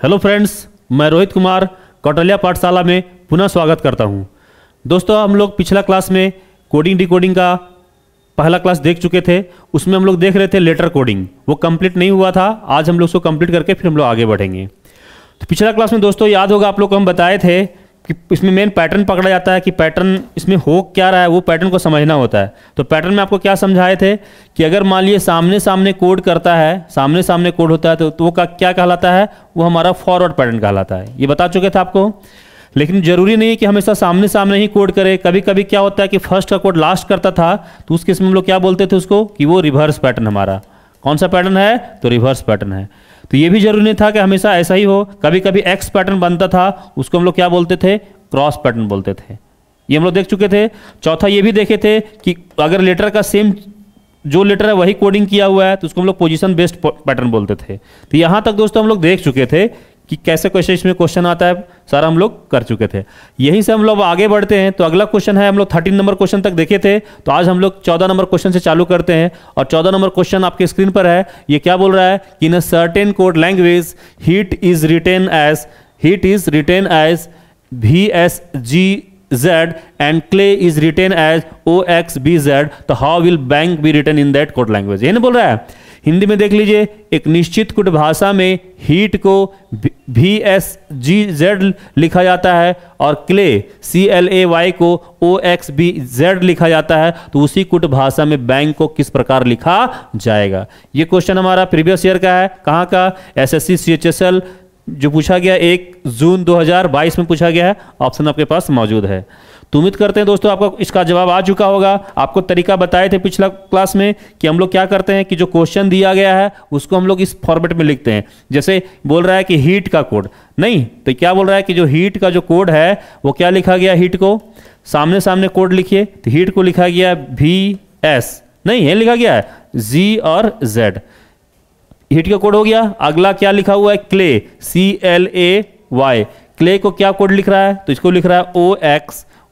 Hello friends, मैं रोहित कुमार कौटल्या पाठशाला में पुनः स्वागत करता हूं। दोस्तों, हम लोग पिछला क्लास में कोडिंग डिकोडिंग का पहला क्लास देख चुके थे। उसमें हम लोग देख रहे थे लेटर कोडिंग, वो कंप्लीट नहीं हुआ था। आज हम लोग उसको कंप्लीट करके फिर हम लोग आगे बढ़ेंगे। तो पिछला क्लास में दोस्तों याद होगा आप लोग को हम बताए थे कि इसमें मेन पैटर्न पकड़ा जाता है कि पैटर्न इसमें हो क्या रहा है, वो पैटर्न को समझना होता है। तो पैटर्न में आपको क्या समझाए थे कि अगर मान लीजिए सामने सामने कोड करता है, सामने सामने कोड होता है तो वो क्या कहलाता है, वो हमारा फॉरवर्ड पैटर्न कहलाता है। ये बता चुके थे आपको। लेकिन जरूरी नहीं है कि हमेशा सामने सामने ही कोड करे। कभी कभी क्या होता है कि फर्स्ट का कोड लास्ट करता था, तो उस केस में हम लोग क्या बोलते थे उसको कि वो रिवर्स पैटर्न हमारा कौन सा पैटर्न है, तो रिवर्स पैटर्न है। तो ये भी जरूरी नहीं था कि हमेशा ऐसा ही हो। कभी कभी एक्स पैटर्न बनता था, उसको हम लोग क्या बोलते थे, क्रॉस पैटर्न बोलते थे। ये हम लोग देख चुके थे। चौथा ये भी देखे थे कि अगर लेटर का सेम जो लेटर है वही कोडिंग किया हुआ है तो उसको हम लोग पोजीशन बेस्ड पैटर्न बोलते थे। तो यहाँ तक दोस्तों हम लोग देख चुके थे कि कैसे कैसे इसमें क्वेश्चन आता है, सारा हम लोग कर चुके थे। यहीं से हम लोग आगे बढ़ते हैं। तो अगला क्वेश्चन है, हम लोग 13 नंबर क्वेश्चन तक देखे थे, तो आज हम लोग 14 नंबर क्वेश्चन से चालू करते हैं। और 14 नंबर क्वेश्चन आपके स्क्रीन पर है। ये क्या बोल रहा है कि in a certain code language heat is written as VSGZ and clay is written as OXBZ, तो how will bank be written in that code language? ये नहीं बोल रहा है। हिंदी में देख लीजिए, एक निश्चित कुट भाषा में हीट को VSGZ लिखा जाता है और क्ले CLAY को OXBZ लिखा जाता है। तो उसी कुट भाषा में बैंक को किस प्रकार लिखा जाएगा? ये क्वेश्चन हमारा प्रीवियस ईयर का है। कहाँ का? SSC CHSL जो पूछा गया 1 जून 2022 में पूछा गया है। ऑप्शन आपके पास मौजूद है। तो उम्मीद करते हैं दोस्तों आपका इसका जवाब आ चुका होगा। आपको तरीका बताए थे पिछला क्लास में कि हम लोग क्या करते हैं कि जो क्वेश्चन दिया गया है उसको हम लोग इस फॉर्मेट में लिखते हैं। जैसे बोल रहा है कि हीट का कोड, नहीं तो क्या बोल रहा है कि जो हीट का जो कोड है वो क्या लिखा गया, हीट को सामने सामने कोड लिखिए। तो हीट को लिखा गया VS, नहीं ये लिखा गया है G और Z। हीट का कोड हो गया। अगला क्या लिखा हुआ है, क्ले CLAY। क्ले को क्या कोड लिख रहा है, तो इसको लिख रहा है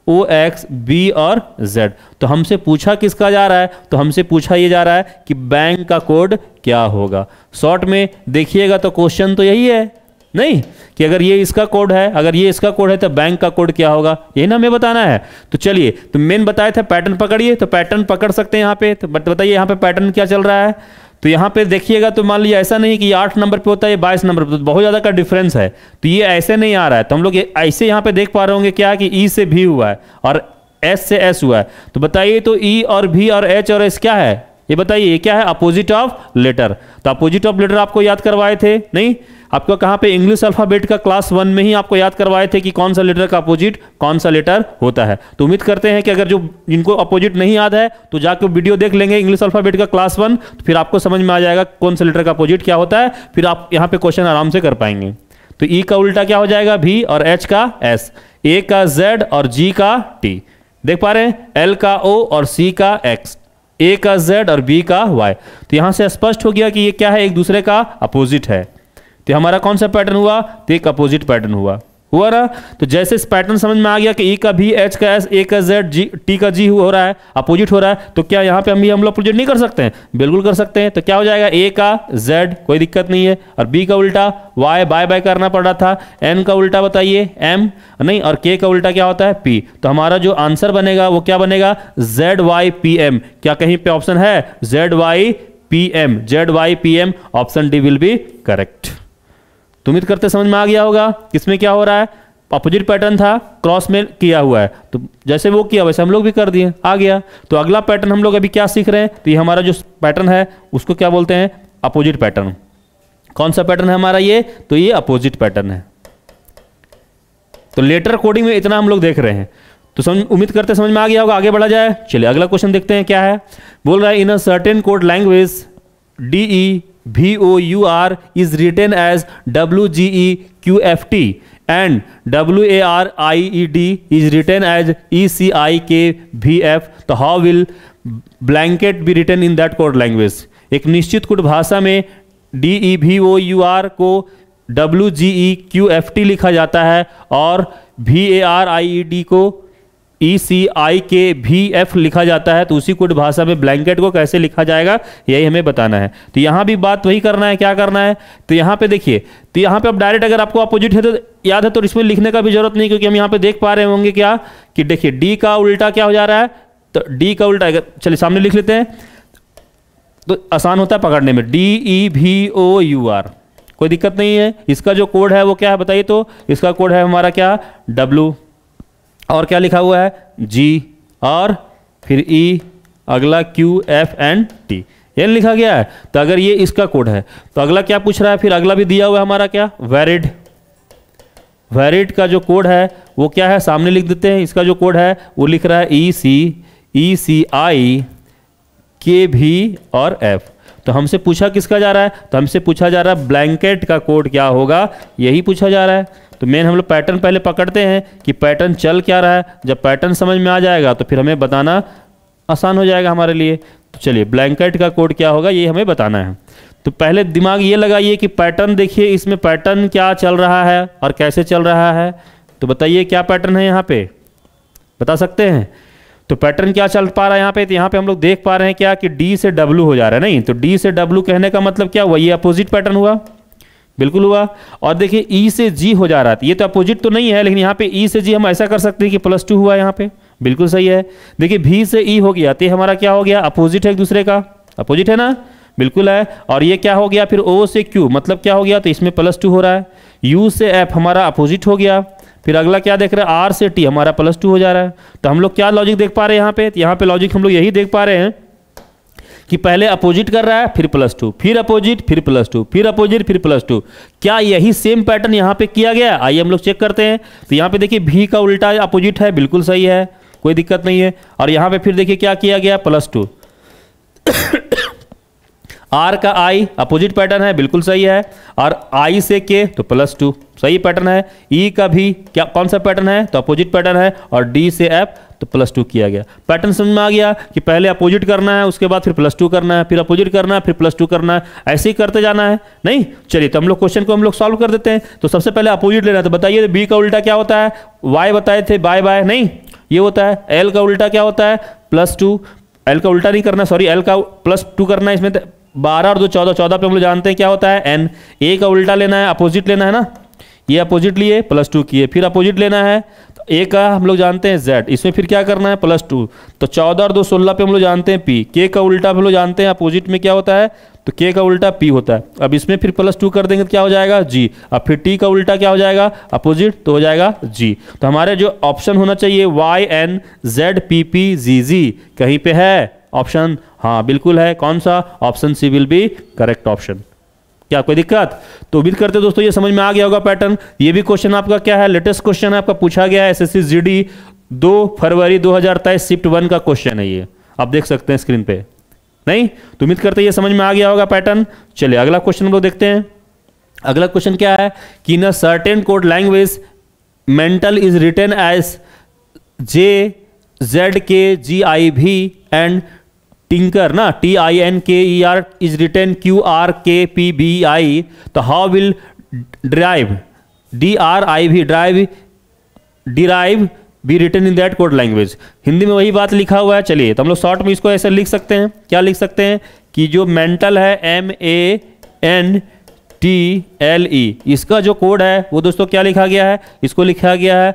OXB और Z। तो हमसे पूछा किसका जा रहा है, तो हमसे पूछा ये जा रहा है कि बैंक का कोड क्या होगा। शॉर्ट में देखिएगा तो क्वेश्चन तो यही है, नहीं कि अगर ये इसका कोड है, अगर ये इसका कोड है तो बैंक का कोड क्या होगा, यही ना हमें बताना है। तो चलिए, तो मेन बताए थे पैटर्न पकड़िए, तो पैटर्न पकड़ सकते हैं यहाँ पे। तो बताइए यहाँ पे पैटर्न क्या चल रहा है। तो यहाँ पे देखिएगा तो मान लीजिए ऐसा नहीं कि 8 नंबर पे होता है, 22 नंबर पे, तो बहुत ज़्यादा का डिफरेंस है। तो ये ऐसे नहीं आ रहा है। तो हम लोग ऐसे यहाँ पे देख पा रहे होंगे क्या कि E से V हुआ है और S से S हुआ है। तो बताइए तो E और V और H और S क्या है, ये बताइए, ये क्या है, अपोजिट ऑफ लेटर। तो अपोजिट ऑफ लेटर आपको याद करवाए थे, नहीं आपको कहाँ पे, इंग्लिश अल्फाबेट का क्लास 1 में ही आपको याद करवाए थे कि कौन सा लेटर का अपोजिट कौन सा लेटर होता है। तो उम्मीद करते हैं कि अगर जो जिनको अपोजिट नहीं याद है तो जाकर वीडियो देख लेंगे इंग्लिश अल्फाबेट का क्लास 1, तो फिर आपको समझ में आ जाएगा कौन सा लेटर का अपोजिट क्या होता है। फिर आप यहाँ पे क्वेश्चन आराम से कर पाएंगे। तो E का उल्टा क्या हो जाएगा, V और H का S, A का Z और G का T। देख पा रहे हैं, L का O और C का X, A का Z और B का Y। तो यहां से स्पष्ट हो गया कि ये क्या है, एक दूसरे का अपोजिट है। तो हमारा कौन सा पैटर्न हुआ, तो एक अपोजिट पैटर्न हुआ ना। तो जैसे इस पैटर्न समझ में आ गया कि E का V, H का S, A का Z, T का G हो रहा है, अपोजिट हो रहा है। तो क्या यहाँ पे हम लोग अपोजिट नहीं कर सकते हैं? बिल्कुल कर सकते हैं। तो क्या हो जाएगा, A का Z, कोई दिक्कत नहीं है, और B का उल्टा Y, बाय करना पड़ रहा था। N का उल्टा बताइए M, नहीं, और K का उल्टा क्या होता है, P। तो हमारा जो आंसर बनेगा वो क्या बनेगा, ZYPM। क्या कहीं पे ऑप्शन है ZYPM? Option D will be correct. तो उम्मीद करते समझ में आ गया होगा किसमें क्या हो रहा है। अपोजिट पैटर्न था, क्रॉस में किया हुआ है, तो जैसे वो किया वैसे हम लोग भी कर दिए, आ गया। तो अगला पैटर्न हम लोग अभी क्या सीख रहे हैं, तो ये हमारा जो पैटर्न है उसको क्या बोलते हैं, अपोजिट पैटर्न। कौन सा पैटर्न है हमारा ये, तो ये अपोजिट पैटर्न है। तो लेटर कोडिंग में इतना हम लोग देख रहे हैं। तो उम्मीद करते समझ में आ गया होगा। आगे बढ़ा जाए, चलिए अगला क्वेश्चन देखते हैं क्या है। बोल रहा है in a certain code language DEVOUR is written as WGEQFT and WARIED is written as ECIKVF। तो how will blanket be written in that code language? एक निश्चित कोड भाषा में DEVOUR को WGEQFT लिखा जाता है और VARIED को ECI के VF लिखा जाता है, तो उसी कोड भाषा में ब्लैंकेट को कैसे लिखा जाएगा यही हमें बताना है। तो यहाँ भी बात वही करना है, क्या करना है, तो यहाँ पे देखिए, तो यहाँ पे अब डायरेक्ट अगर आपको अपोजिट है तो याद है तो इसमें लिखने का भी जरूरत नहीं, क्योंकि हम यहाँ पे देख पा रहे होंगे क्या कि देखिए D का उल्टा क्या हो जा रहा है, तो D का उल्टा चलिए सामने लिख लेते हैं तो आसान होता है पकड़ने में, DEVOUR, कोई दिक्कत नहीं है। इसका जो कोड है वो क्या है बताइए, तो इसका कोड है हमारा क्या, W, और क्या लिखा हुआ है G, और फिर E, अगला Q, F एंड T, ये लिखा गया है। तो अगर ये इसका कोड है तो अगला क्या पूछ रहा है, फिर अगला भी दिया हुआ है हमारा क्या, वैरिड। वैरिड का जो कोड है वो क्या है, सामने लिख देते हैं। इसका जो कोड है वो लिख रहा है ECI KB और F। तो हमसे पूछा किसका जा रहा है, तो हमसे पूछा जा रहा है ब्लैंकेट का कोड क्या होगा, यही पूछा जा रहा है। तो मेन हम लोग पैटर्न पहले पकड़ते हैं कि पैटर्न चल क्या रहा है। जब पैटर्न समझ में आ जाएगा तो फिर हमें बताना आसान हो जाएगा हमारे लिए। तो चलिए ब्लैंकेट का कोड क्या होगा ये हमें बताना है। तो पहले दिमाग ये लगाइए कि पैटर्न देखिए, इसमें पैटर्न क्या चल रहा है और कैसे चल रहा है। तो बताइए क्या पैटर्न है यहाँ पे, बता सकते हैं। तो पैटर्न क्या चल पा रहा है यहाँ पे, तो यहाँ पे हम लोग देख पा रहे हैं क्या कि D से W हो जा रहा है, नहीं तो D से W कहने का मतलब क्या हुआ, ये अपोजिट पैटर्न हुआ, बिल्कुल हुआ। और देखिए E से G हो जा रहा था, ये तो अपोजिट तो नहीं है, लेकिन यहाँ पे E से G हम ऐसा कर सकते हैं कि +2 हुआ यहाँ पे, बिल्कुल सही है। देखिए V से E हो गया, तो हमारा क्या हो गया, अपोजिट है एक दूसरे का, अपोजिट है ना, बिल्कुल है। और ये क्या हो गया फिर O से Q, मतलब क्या हो गया, तो इसमें +2 हो रहा है। U से F हमारा अपोजिट हो गया। फिर अगला क्या देख रहे हैं, R से T हमारा +2 हो जा रहा है। तो हम लोग क्या लॉजिक देख पा रहे हैं यहाँ पे, तो यहाँ पे लॉजिक हम लोग यही देख पा रहे हैं कि पहले अपोजिट कर रहा है, फिर +2, फिर अपोजिट, फिर +2, फिर अपोजिट, फिर +2। क्या यही सेम पैटर्न यहाँ पे किया गया, आइए हम लोग चेक करते हैं। तो यहाँ पे देखिए V का उल्टा अपोजिट है, बिल्कुल सही है, कोई दिक्कत नहीं है। और यहाँ पे फिर देखिए क्या किया गया, +2। R का I अपोजिट पैटर्न है, बिल्कुल सही है। और I से K तो +2, सही पैटर्न है। E का भी क्या कौन सा पैटर्न है, तो अपोजिट पैटर्न है। और D से F तो +2 किया गया। पैटर्न समझ में आ गया कि पहले अपोजिट करना है, उसके बाद फिर +2 करना है, फिर अपोजिट करना है, फिर +2 करना है, ऐसे ही करते जाना है। नहीं चलिए तो हम लोग क्वेश्चन को हम लोग सॉल्व कर देते हैं। तो सबसे पहले अपोजिट लेना है, तो बताइए B का उल्टा क्या होता है, Y बताए थे, बाय बाय, नहीं ये होता है। L का उल्टा क्या होता है, +2, L का उल्टा नहीं करना, सॉरी L का +2 करना है। इसमें 12 और 2 14, 14 पे हम लोग जानते हैं क्या होता है N। A का उल्टा लेना है, अपोजिट लेना है ना, ये अपोजिट लिए +2 किए, फिर अपोजिट लेना है। तो A का हम लोग जानते हैं Z, इसमें फिर क्या करना है +2। तो 14 और 2 16 पे हम लोग जानते हैं P। K का उल्टा हम लोग जानते हैं अपोजिट में क्या होता है, तो K का उल्टा P होता है। अब इसमें फिर +2 कर देंगे तो क्या हो जाएगा G। अब फिर T का उल्टा क्या हो जाएगा, अपोजिट, तो हो जाएगा G। तो हमारे जो ऑप्शन होना चाहिए YNZPPZZ कहीं पे है ऑप्शन, हाँ बिल्कुल है। कौन सा, option C will be correct option. क्या कोई दिक्कत, तो उम्मीद करते दोस्तों ये समझ में आ गया होगा पैटर्न। ये भी क्वेश्चन आपका क्या है, लेटेस्ट क्वेश्चन है आपका, पूछा गया है SSC GD 2 फरवरी 2023 शिफ्ट 1 का क्वेश्चन है ये, आप देख सकते हैं स्क्रीन पे। नहीं तो उम्मीद करते ये समझ में आ गया होगा पैटर्न। चलिए अगला क्वेश्चन हम लोग देखते हैं। अगला क्वेश्चन क्या है कि in a certain code language mental is written as JZKGIV and tinker ना TINKER इज रिटन QRKPBI। तो how will drive derive be written in that code language. Hindi में वही बात लिखा हुआ है। चलिए तो हम लोग शॉर्ट में इसको ऐसे लिख सकते हैं, क्या लिख सकते हैं कि जो मेंटल है MANTLE, इसका जो कोड है वो दोस्तों क्या लिखा गया है, इसको लिखा गया है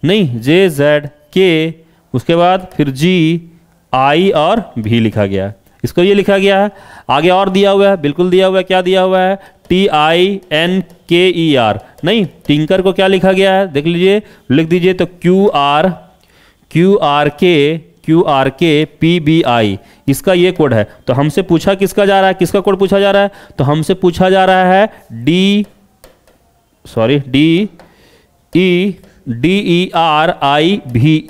JZK, उसके बाद फिर GI और V लिखा गया है, इसको ये लिखा गया है। आगे और दिया हुआ है, बिल्कुल दिया हुआ है, क्या दिया हुआ है TINKER, नहीं टिंकर को क्या लिखा गया है देख लीजिए, लिख दीजिए तो QRKPBI, इसका ये कोड है। तो हमसे पूछा किसका जा रहा है, किसका कोड पूछा जा रहा है, तो हमसे पूछा जा रहा है DERIV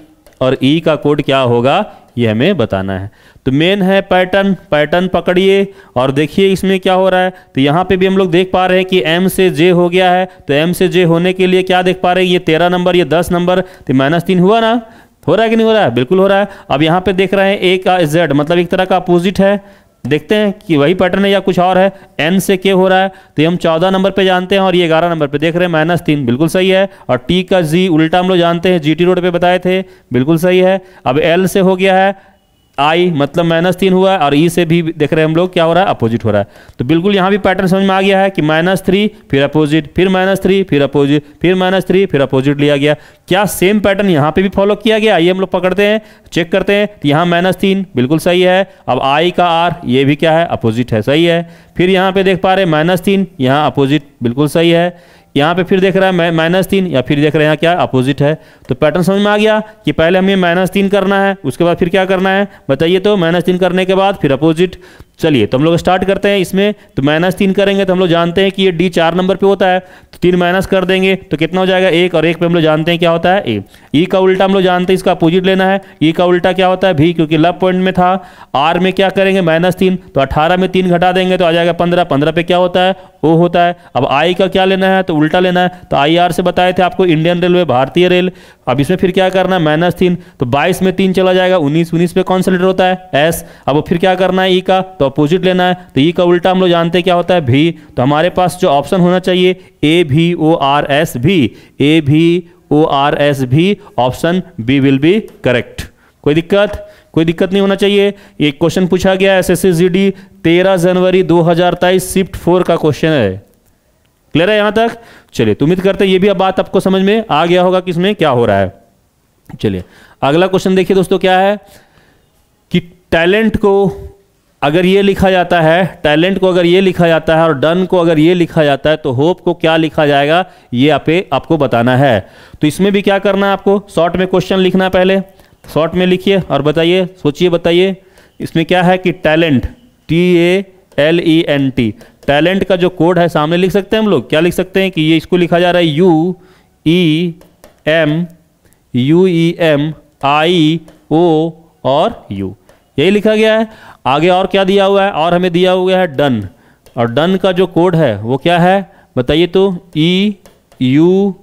और E का कोड क्या होगा ये हमें बताना है। तो मेन है पैटर्न पकड़िए और देखिए इसमें क्या हो रहा है। तो यहाँ पे भी हम लोग देख पा रहे हैं कि M से J हो गया है। तो M से J होने के लिए क्या देख पा रहे हैं, ये 13 नंबर, ये 10 नंबर, तो -3 हुआ ना, हो रहा है कि नहीं हो रहा है, बिल्कुल हो रहा है। अब यहाँ पे देख रहे हैं A का Z, मतलब एक तरह का अपोजिट है, देखते हैं कि वही पैटर्न है या कुछ और है। एन से के हो रहा है तो ये हम 14 नंबर पे जानते हैं और ये 11 नंबर पे देख रहे हैं -3, बिल्कुल सही है। और टी का जी उल्टा हम लोग जानते हैं, जीटी रोड पे बताए थे, बिल्कुल सही है। अब एल से हो गया है आई, मतलब -3 हुआ है, और ई से भी देख रहे हैं हम लोग क्या हो रहा है, अपोजिट हो रहा है। तो बिल्कुल यहाँ भी पैटर्न समझ में आ गया है कि -3 फिर अपोजिट, फिर -3 फिर अपोजिट, फिर -3 फिर अपोजिट लिया गया। क्या सेम पैटर्न यहाँ पे भी फॉलो किया गया? आइए हम लोग पकड़ते हैं, चेक करते हैं। तो यहाँ -3 बिल्कुल सही है। अब आई का आर ये भी क्या है, अपोजिट है, सही है। फिर यहाँ पे देख पा रहे हैं -3, यहाँ अपोजिट बिल्कुल सही है। यहाँ पे फिर देख रहा है -3 या फिर देख रहे हैं क्या, अपोजिट है। तो पैटर्न समझ में आ गया कि पहले हमें -3 करना है, उसके बाद फिर क्या करना है बताइए। तो -3 करने के बाद फिर अपोजिट। चलिए तो हम लोग स्टार्ट करते हैं इसमें। तो -3 करेंगे तो हम लोग जानते हैं कि ये डी 4 नंबर पे होता है, तो 3 माइनस कर देंगे तो कितना हो जाएगा 1, और 1 पे हम लोग जानते हैं क्या होता है ए। ई का उल्टा हम लोग जानते हैं, इसका अपोजिट लेना है। ई का उल्टा क्या होता है भी, क्योंकि लब पॉइंट में था। आर में क्या करेंगे -3, तो 18 में 3 घटा देंगे तो आ जाएगा 15, 15 पे क्या होता है ओ होता है। अब आई का क्या लेना है, तो उल्टा लेना है। तो आई आर से बताए थे आपको इंडियन रेलवे, भारतीय रेल। अब इसमें फिर क्या करना है -3, तो 22 में 3 चला जाएगा 19, 19 पे कौन सा लेटर होता है एस। अब फिर क्या करना है ई का, तो अपोजिट लेना है। तो ई का उल्टा हम लोग जानते हैं क्या होता है भी। तो हमारे पास जो ऑप्शन होना चाहिए ए भी ओ आर एस भी, ए भी ओ आर एस भी, option B will be correct. कोई दिक्कत? कोई दिक्कत नहीं होना चाहिए। एक क्वेश्चन पूछा गया एसएससी जीडी 13 जनवरी 2023 शिफ्ट 4 का क्वेश्चन है। क्लियर है यहां तक? चलिए तो उम्मीद करते हैं ये भी अब बात आपको समझ में आ गया होगा कि इसमें क्या हो रहा है। चलिए अगला क्वेश्चन देखिए दोस्तों, क्या है कि टैलेंट को अगर ये लिखा जाता है, टैलेंट को अगर ये लिखा जाता है और डन को अगर ये लिखा जाता है तो होप को क्या लिखा जाएगा ये आपको बताना है। तो इसमें भी क्या करना है आपको, शॉर्ट में क्वेश्चन लिखना है। पहले शॉर्ट में लिखिए और बताइए, सोचिए बताइए। इसमें क्या है कि टैलेंट TALENT, टैलेंट का जो कोड है सामने लिख सकते हैं हम लोग। क्या लिख सकते हैं कि ये इसको लिखा जा रहा है UEM और U, यही लिखा गया है। आगे और क्या दिया हुआ है, और हमें दिया हुआ है डन, और डन का जो कोड है वो क्या है बताइए। तो EUO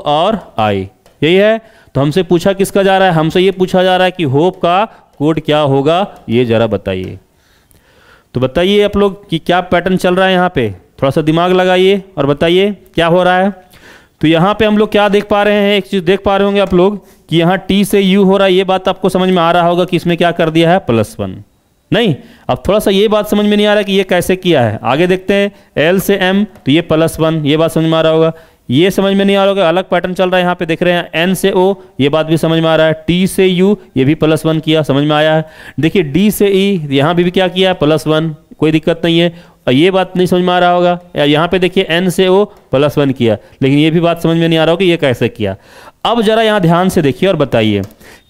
और I, यही है। तो हमसे पूछा किसका जा रहा है, हमसे ये पूछा जा रहा है कि होप का कोड क्या होगा, ये जरा बताइए। तो बताइए आप लोग कि क्या पैटर्न चल रहा है यहाँ पे, थोड़ा सा दिमाग लगाइए और बताइए क्या हो रहा है। तो यहाँ पे हम लोग क्या देख पा रहे हैं, एक चीज़ देख पा रहे होंगे आप लोग कि यहाँ T से U हो रहा है। ये बात आपको समझ में आ रहा होगा कि इसमें क्या कर दिया है +1। नहीं, अब थोड़ा सा ये बात समझ में नहीं आ रहा है कि ये कैसे किया है। आगे देखते हैं L से M, तो ये +1, ये बात समझ में आ रहा होगा। ये समझ में नहीं आ रहा होगा, अलग पैटर्न चल रहा है यहाँ पे देख रहे हैं। N से O, ये बात भी समझ में आ रहा है। T से U, ये भी +1 किया, समझ में आया है। देखिए D से E, यहाँ भी क्या किया +1, कोई दिक्कत नहीं है। ये बात नहीं समझ में आ रहा होगा। यहाँ पे देखिए N से O +1 किया, लेकिन ये भी बात समझ में नहीं आ रहा होगा कि ये कैसे किया। अब जरा यहाँ ध्यान से देखिए और बताइए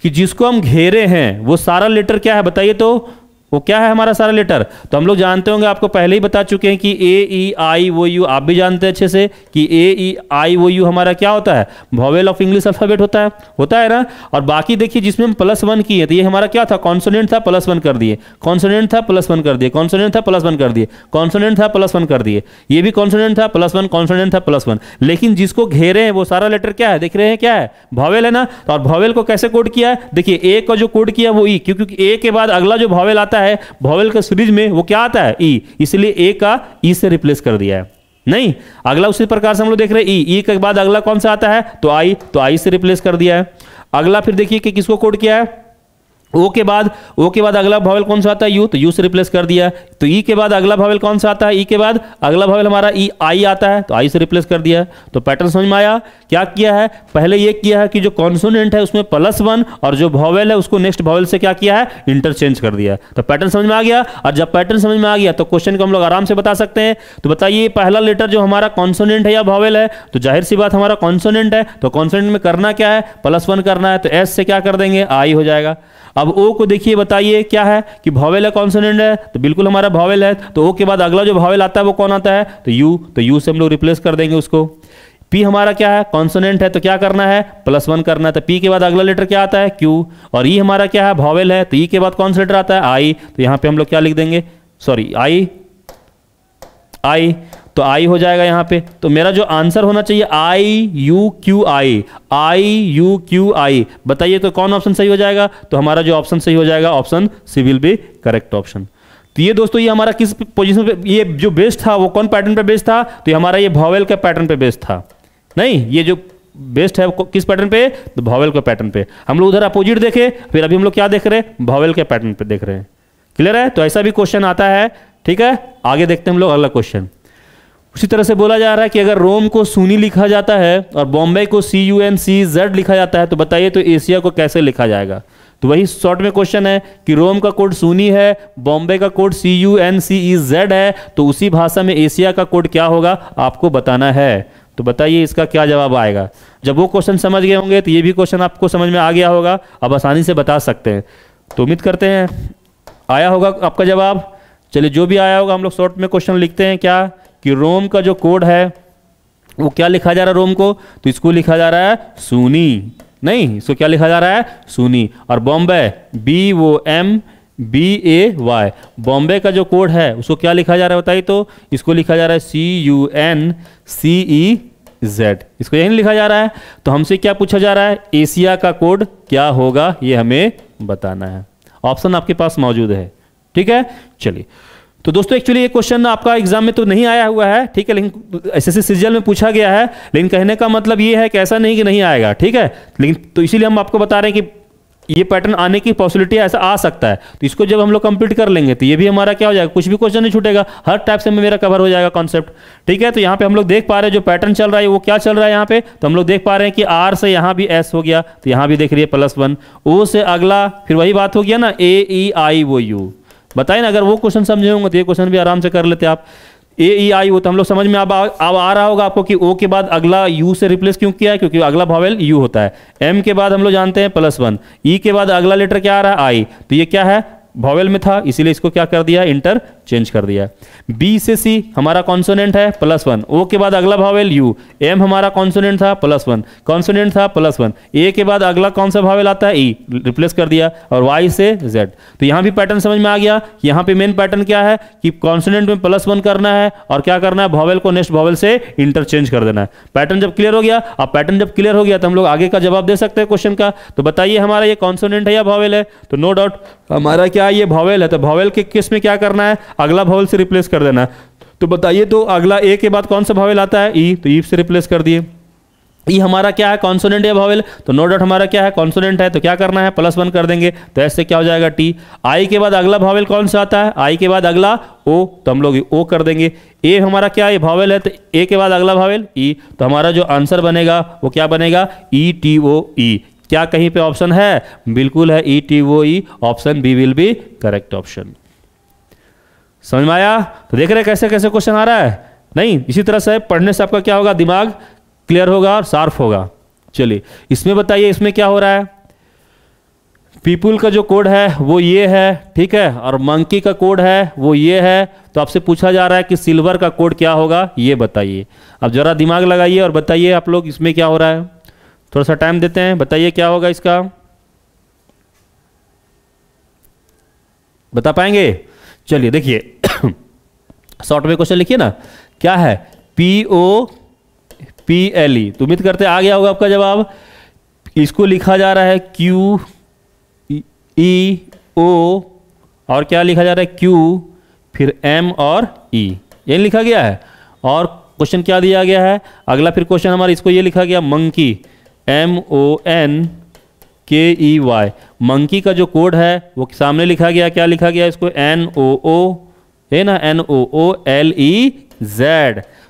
कि जिसको हम घेरे हैं वो सारा लेटर क्या है बताइए। तो वो क्या है हमारा सारा लेटर, तो हम लोग जानते होंगे, आपको पहले ही बता चुके हैं कि AEIOU, आप भी जानते हैं अच्छे से कि AEIOU हमारा क्या होता है, वॉवेल ऑफ इंग्लिश अल्फाबेट होता है ना। और बाकी देखिए जिसमें हम +1 किए तो ये हमारा क्या था, कॉन्सोनेंट था, +1 कर दिए, कॉन्सोनेंट था +1 कर दिए, कॉन्सोनेंट था +1 कर दिए, कॉन्सोनेंट था +1 कर दिए, ये भी कॉन्सोनेंट था +1, कॉन्सोनेंट था +1। लेकिन जिसको घेरे हैं वो सारा लेटर क्या है देख रहे हैं, क्या है वॉवेल है ना। और वॉवेल को कैसे कोड किया है, देखिए ए का जो कोड किया वो ई, क्योंकि ए के बाद अगला जो वॉवेल आता है वॉवेल के सीरीज में वो क्या आता है ई, इसलिए ए का ई से रिप्लेस कर दिया है। नहीं, अगला उसी प्रकार से हम लोग देख रहे हैं ई के बाद अगला कौन सा आता है तो आई से रिप्लेस कर दिया है। अगला फिर देखिए कि किसको कोड किया है, ओ के बाद अगला वॉवेल कौन सा आता है यू, तो यू से रिप्लेस कर दिया। तो ई के बाद अगला वॉवेल कौन सा आता है, ई के बाद अगला वॉवेल हमारा ई आई आता है, तो आई से रिप्लेस कर दिया। तो पैटर्न समझ में आया। क्या किया है, पहले ये किया है कि जो कॉन्सोनेंट है उसमें +1 और जो वॉवेल है उसको नेक्स्ट वॉवेल से क्या किया है इंटरचेंज कर दिया। तो पैटर्न समझ में आ गया। और जब पैटर्न समझ में आ गया तो क्वेश्चन को हम लोग आराम से बता सकते हैं। तो बताइए पहला लेटर जो हमारा कॉन्सोनेंट है या वॉवेल है, तो जाहिर सी बात हमारा कॉन्सोनेंट है, तो कॉन्सोनेंट में करना क्या है +1 करना है, तो एस से क्या कर देंगे आई हो जाएगा। अब ओ को देखिए बताइए क्या है कि वॉवेल है कॉन्सोनेंट है, तो बिल्कुल हमारा वॉवेल है। तो ओ के बाद अगला जो वॉवेल आता है वो कौन आता है तो यू से हम लोग रिप्लेस कर देंगे उसको। पी हमारा क्या है कॉन्सोनेंट है, तो क्या करना है +1 करना है। तो पी के बाद अगला लेटर क्या आता है क्यू, और ई हमारा क्या है वॉवेल है, तो ई के बाद कौन सा लेटर आता है आई, तो यहाँ पे हम लोग क्या लिख देंगे सॉरी आई, तो आई हो जाएगा यहाँ पे। तो मेरा जो आंसर होना चाहिए IUQI, बताइए तो कौन ऑप्शन सही हो जाएगा, तो हमारा जो ऑप्शन सही हो जाएगा option C will be correct option. तो ये दोस्तों ये हमारा किस पोजीशन पे, ये जो बेस्ड था वो कौन पैटर्न पे बेस्ड था, तो ये हमारा ये वॉवेल के पैटर्न पे बेस्ड था। नहीं, ये जो बेस्ड है वो किस पैटर्न पे, तो वॉवेल के पैटर्न पे। हम लोग उधर अपोजिट देखे, फिर अभी हम लोग क्या देख रहे हैं, वॉवेल के पैटर्न पे देख रहे हैं। क्लियर है? तो ऐसा भी क्वेश्चन आता है। ठीक है, आगे देखते हैं हम लोग अगला क्वेश्चन। उसी तरह से बोला जा रहा है कि अगर रोम को सूनी लिखा जाता है और बॉम्बे को CUNCZ लिखा जाता है, तो बताइए तो एशिया को कैसे लिखा जाएगा। तो वही शॉर्ट में क्वेश्चन है कि रोम का कोड सूनी है, बॉम्बे का कोड CUNCEZ है, तो उसी भाषा में एशिया का कोड क्या होगा आपको बताना है। तो बताइए इसका क्या जवाब आएगा। जब वो क्वेश्चन समझ गए होंगे तो ये भी क्वेश्चन आपको समझ में आ गया होगा, अब आसानी से बता सकते हैं। तो उम्मीद करते हैं आया होगा आपका जवाब। चलिए, जो भी आया होगा हम लोग शॉर्ट में क्वेश्चन लिखते हैं क्या, कि रोम का जो कोड है वो क्या लिखा जा रहा है रोम को, तो इसको लिखा जा रहा है सूनी। नहीं, इसको क्या लिखा जा रहा है, सूनी। और बॉम्बे BOMBAY, बॉम्बे का जो कोड है उसको क्या लिखा जा रहा है बताइए तो, इसको लिखा जा रहा है CUNCEZ, इसको यही लिखा जा रहा है। तो हमसे क्या पूछा जा रहा है, एशिया का कोड क्या होगा ये हमें बताना है। ऑप्शन आपके पास मौजूद है। ठीक है, चलिए। तो दोस्तों एक्चुअली ये क्वेश्चन आपका एग्जाम में तो नहीं आया हुआ है, ठीक है, लेकिन SSC सीजीएल में पूछा गया है। लेकिन कहने का मतलब ये है कि ऐसा नहीं कि नहीं आएगा, ठीक है, लेकिन तो इसीलिए हम आपको बता रहे हैं कि ये पैटर्न आने की पॉसिबिलिटी ऐसा आ सकता है। तो इसको जब हम लोग कंप्लीट कर लेंगे तो ये भी हमारा क्या हो जाएगा, कुछ भी क्वेश्चन नहीं छूटेगा, हर टाइप से मेरा कवर हो जाएगा कॉन्सेप्ट। ठीक है, तो यहाँ पे हम लोग देख पा रहे हैं जो पैटर्न चल रहा है वो क्या चल रहा है यहाँ पे, तो हम लोग देख पा रहे हैं कि R से यहाँ भी S हो गया, तो यहाँ भी देख रही है +1, O से अगला फिर वही बात हो गया ना AEIOU। बताइए ना, अगर वो क्वेश्चन समझे होंगे तो ये क्वेश्चन भी आराम से कर लेते आप। AEIO तो हम लोग समझ में अब आ रहा होगा आपको कि O के बाद अगला U से रिप्लेस क्यों किया है, क्योंकि अगला वॉवेल U होता है। M के बाद हम लोग जानते हैं +1, E के बाद अगला लेटर क्या आ रहा है I, तो ये क्या है, वॉवेल में था, इसीलिए इसको क्या कर दिया, इंटर चेंज कर दिया। B से C हमारा कॉन्सोनेंट है +1, O के बाद अगला वॉवेल U, M हमारा कॉन्सोनेंट था +1, कॉन्सोनेंट था +1, A के बाद अगला कौन सा वॉवेल आता है E, रिप्लेस कर दिया, और Y से Z। तो यहाँ भी पैटर्न समझ में आ गया। यहाँ पे मेन पैटर्न क्या है कि कॉन्सोनेंट में +1 करना है और क्या करना है, वॉवेल को नेक्स्ट वॉवेल से इंटरचेंज कर देना है। पैटर्न जब क्लियर हो गया, अब पैटर्न जब क्लियर हो गया तो हम लोग आगे का जवाब दे सकते हैं क्वेश्चन का। तो बताइए हमारा ये कॉन्सोनेंट है या वॉवेल है, तो नो डाउट हमारा क्या ये वॉवेल है। तो वॉवेल के केस में क्या करना है, अगला वॉवेल से रिप्लेस कर देना है। तो बताइए तो अगला ए के बाद कौन सा वॉवेल आता है, ई, तो ई से रिप्लेस कर दिए। ई हमारा क्या है, कॉन्सोनेंट या वॉवेल, तो नो डाउट हमारा क्या है, कॉन्सोनेंट है, तो क्या करना है, +1 कर देंगे, तो ऐसे क्या हो जाएगा टी। आई के बाद अगला वॉवेल कौन सा आता है, आई के बाद अगला ओ, तो हम लोग ओ कर देंगे। ए हमारा क्या है, वॉवेल है, तो ए के बाद अगला वॉवेल ई, तो हमारा जो आंसर बनेगा वो क्या बनेगा, ETOE। क्या कहीं पे ऑप्शन है, बिल्कुल है ETOE, option B will be correct option. समझ में आया? तो देख रहे कैसे कैसे क्वेश्चन आ रहा है। नहीं, इसी तरह से पढ़ने से आपका क्या होगा, दिमाग क्लियर होगा और शार्प होगा। चलिए इसमें बताइए, इसमें क्या हो रहा है, पीपुल का जो कोड है वो ये है, ठीक है, और मंकी का कोड है वो ये है। तो आपसे पूछा जा रहा है कि सिल्वर का कोड क्या होगा, ये बताइए। अब जरा दिमाग लगाइए और बताइए आप लोग इसमें क्या हो रहा है। थोड़ा सा टाइम देते हैं, बताइए क्या होगा इसका, बता पाएंगे? चलिए देखिए शॉर्ट में क्वेश्चन लिखिए ना, क्या है, POPLE, तो उम्मीद करते आ गया होगा आपका जवाब। इसको लिखा जा रहा है QEO, और क्या लिखा जा रहा है, Q, फिर M और E, ये लिखा गया है। और क्वेश्चन क्या दिया गया है, अगला फिर क्वेश्चन हमारा इसको ये लिखा गया, मंकी, MONKEY, मंकी का जो कोड है वो सामने लिखा गया, क्या लिखा गया इसको, NOO है ना, NOOLEZ।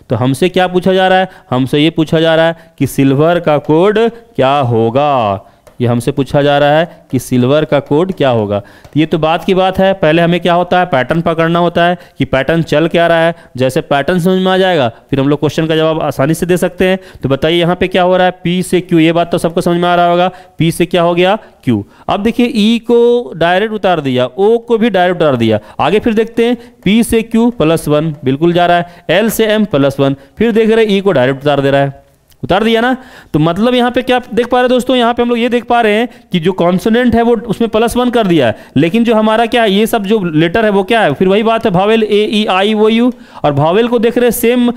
तो हमसे क्या पूछा जा रहा है, हमसे ये पूछा जा रहा है कि सिल्वर का कोड क्या होगा। ये हमसे पूछा जा रहा है कि सिल्वर का कोड क्या होगा। तो ये तो बात की बात है, पहले हमें क्या होता है, पैटर्न पकड़ना होता है कि पैटर्न चल क्या रहा है। जैसे पैटर्न समझ में आ जाएगा फिर हम लोग क्वेश्चन का जवाब आसानी से दे सकते हैं। तो बताइए यहाँ पे क्या हो रहा है, P से Q, ये बात तो सबको समझ में आ रहा होगा, P से क्या हो गया, Q। अब देखिए E को डायरेक्ट उतार दिया, O को भी डायरेक्ट उतार दिया। आगे फिर देखते हैं, P से Q +1 बिल्कुल जा रहा है, L से M +1, फिर देख रहे हैं E को डायरेक्ट उतार दे रहा है, उतार दिया ना। तो मतलब यहाँ पे क्या देख पा रहे हैं दोस्तों, यहाँ पे हम लोग ये देख पा रहे हैं कि जो कॉन्सोनेंट है वो उसमें +1 कर दिया है, लेकिन जो हमारा क्या है, ये सब जो लेटर है वो क्या है, फिर वही बात है, वॉवेल AEIOU, और वॉवेल को देख रहे हैं सेम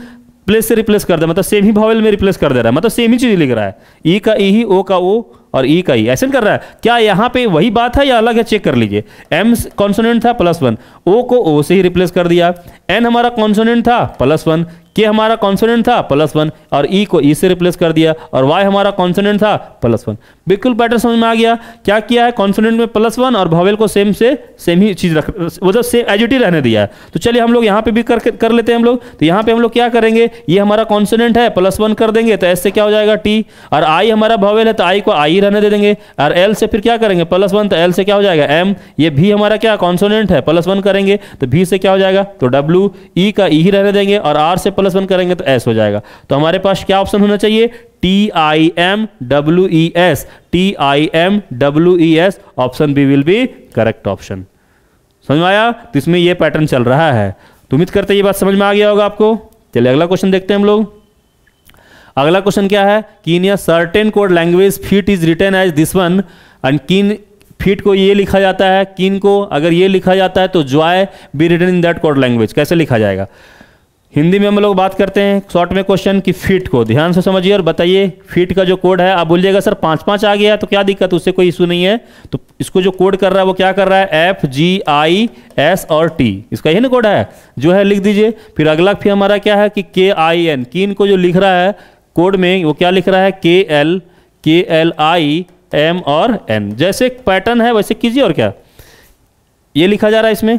प्लेस से रिप्लेस कर दे, मतलब सेम ही वॉवेल में रिप्लेस कर दे रहा है, मतलब सेम ही चीज लिख रहा है, ई का ई ही, ओ का ओ, और ई का ई, ऐसे कर रहा है। क्या यहाँ पे वही बात है या अलग है, चेक कर लीजिए। एम कॉन्सोनेंट था +1, ओ को ओ से ही रिप्लेस कर दिया, एन हमारा कॉन्सोनेंट था +1, के हमारा कॉन्सोनेंट था +1 और ई को ई से रिप्लेस कर दिया, और वाई हमारा कॉन्सोनेंट था +1। बिल्कुल पैटर्न समझ में आ गया। क्या किया है, कॉन्सोनेंट में +1 और वॉवेल को सेम ही चीज रख, मतलब सेम एज इट इज रहने दिया है। तो चलिए हम लोग यहाँ पे भी कर लेते हैं हम लोग। तो यहाँ पे हम लोग क्या करेंगे, ये हमारा कॉन्सोनेंट है +1 कर देंगे तो एस से क्या हो जाएगा टी, और आई हमारा वॉवेल है तो आई को आई रहने दे देंगे, और एल से फिर क्या करेंगे +1 तो एल से क्या हो जाएगा एम, ये भी हमारा क्या कॉन्सोनेंट है +1 करेंगे तो भी से क्या हो जाएगा तो डब्ल्यू, ई का ई ही रहने देंगे, और आर से +1 करेंगे तो एस हो जाएगा। तो हमारे पास क्या ऑप्शन होना चाहिए, TIMWES, TIMWES, option B will be correct option. समझ में आया? तो इसमें ये पैटर्न चल रहा है। तो उम्मीद करते हैं ये बात समझ में आ गया होगा आपको। चलिए अगला क्वेश्चन देखते हैं हम लोग। अगला क्वेश्चन क्या है कि in certain code language feet is written as this one, and किन फीट को ये लिखा जाता है, किन को अगर ये लिखा जाता है तो joy be written in that code language, कैसे लिखा जाएगा। हिंदी में हम लोग बात करते हैं शॉर्ट में क्वेश्चन की फीट को ध्यान से समझिए और बताइए। फीट का जो कोड है, आप बोलिएगा सर 5-5 आ गया तो क्या दिक्कत, उससे कोई इशू नहीं है। तो इसको जो कोड कर रहा है वो क्या कर रहा है, FGIS और T, इसका यही ना कोड है, जो है लिख दीजिए। फिर अगला फिर हमारा क्या है कि KIN, किन को जो लिख रहा है कोड में वो क्या लिख रहा है, KLIM और N, जैसे पैटर्न है वैसे कीजिए। और क्या ये लिखा जा रहा है, इसमें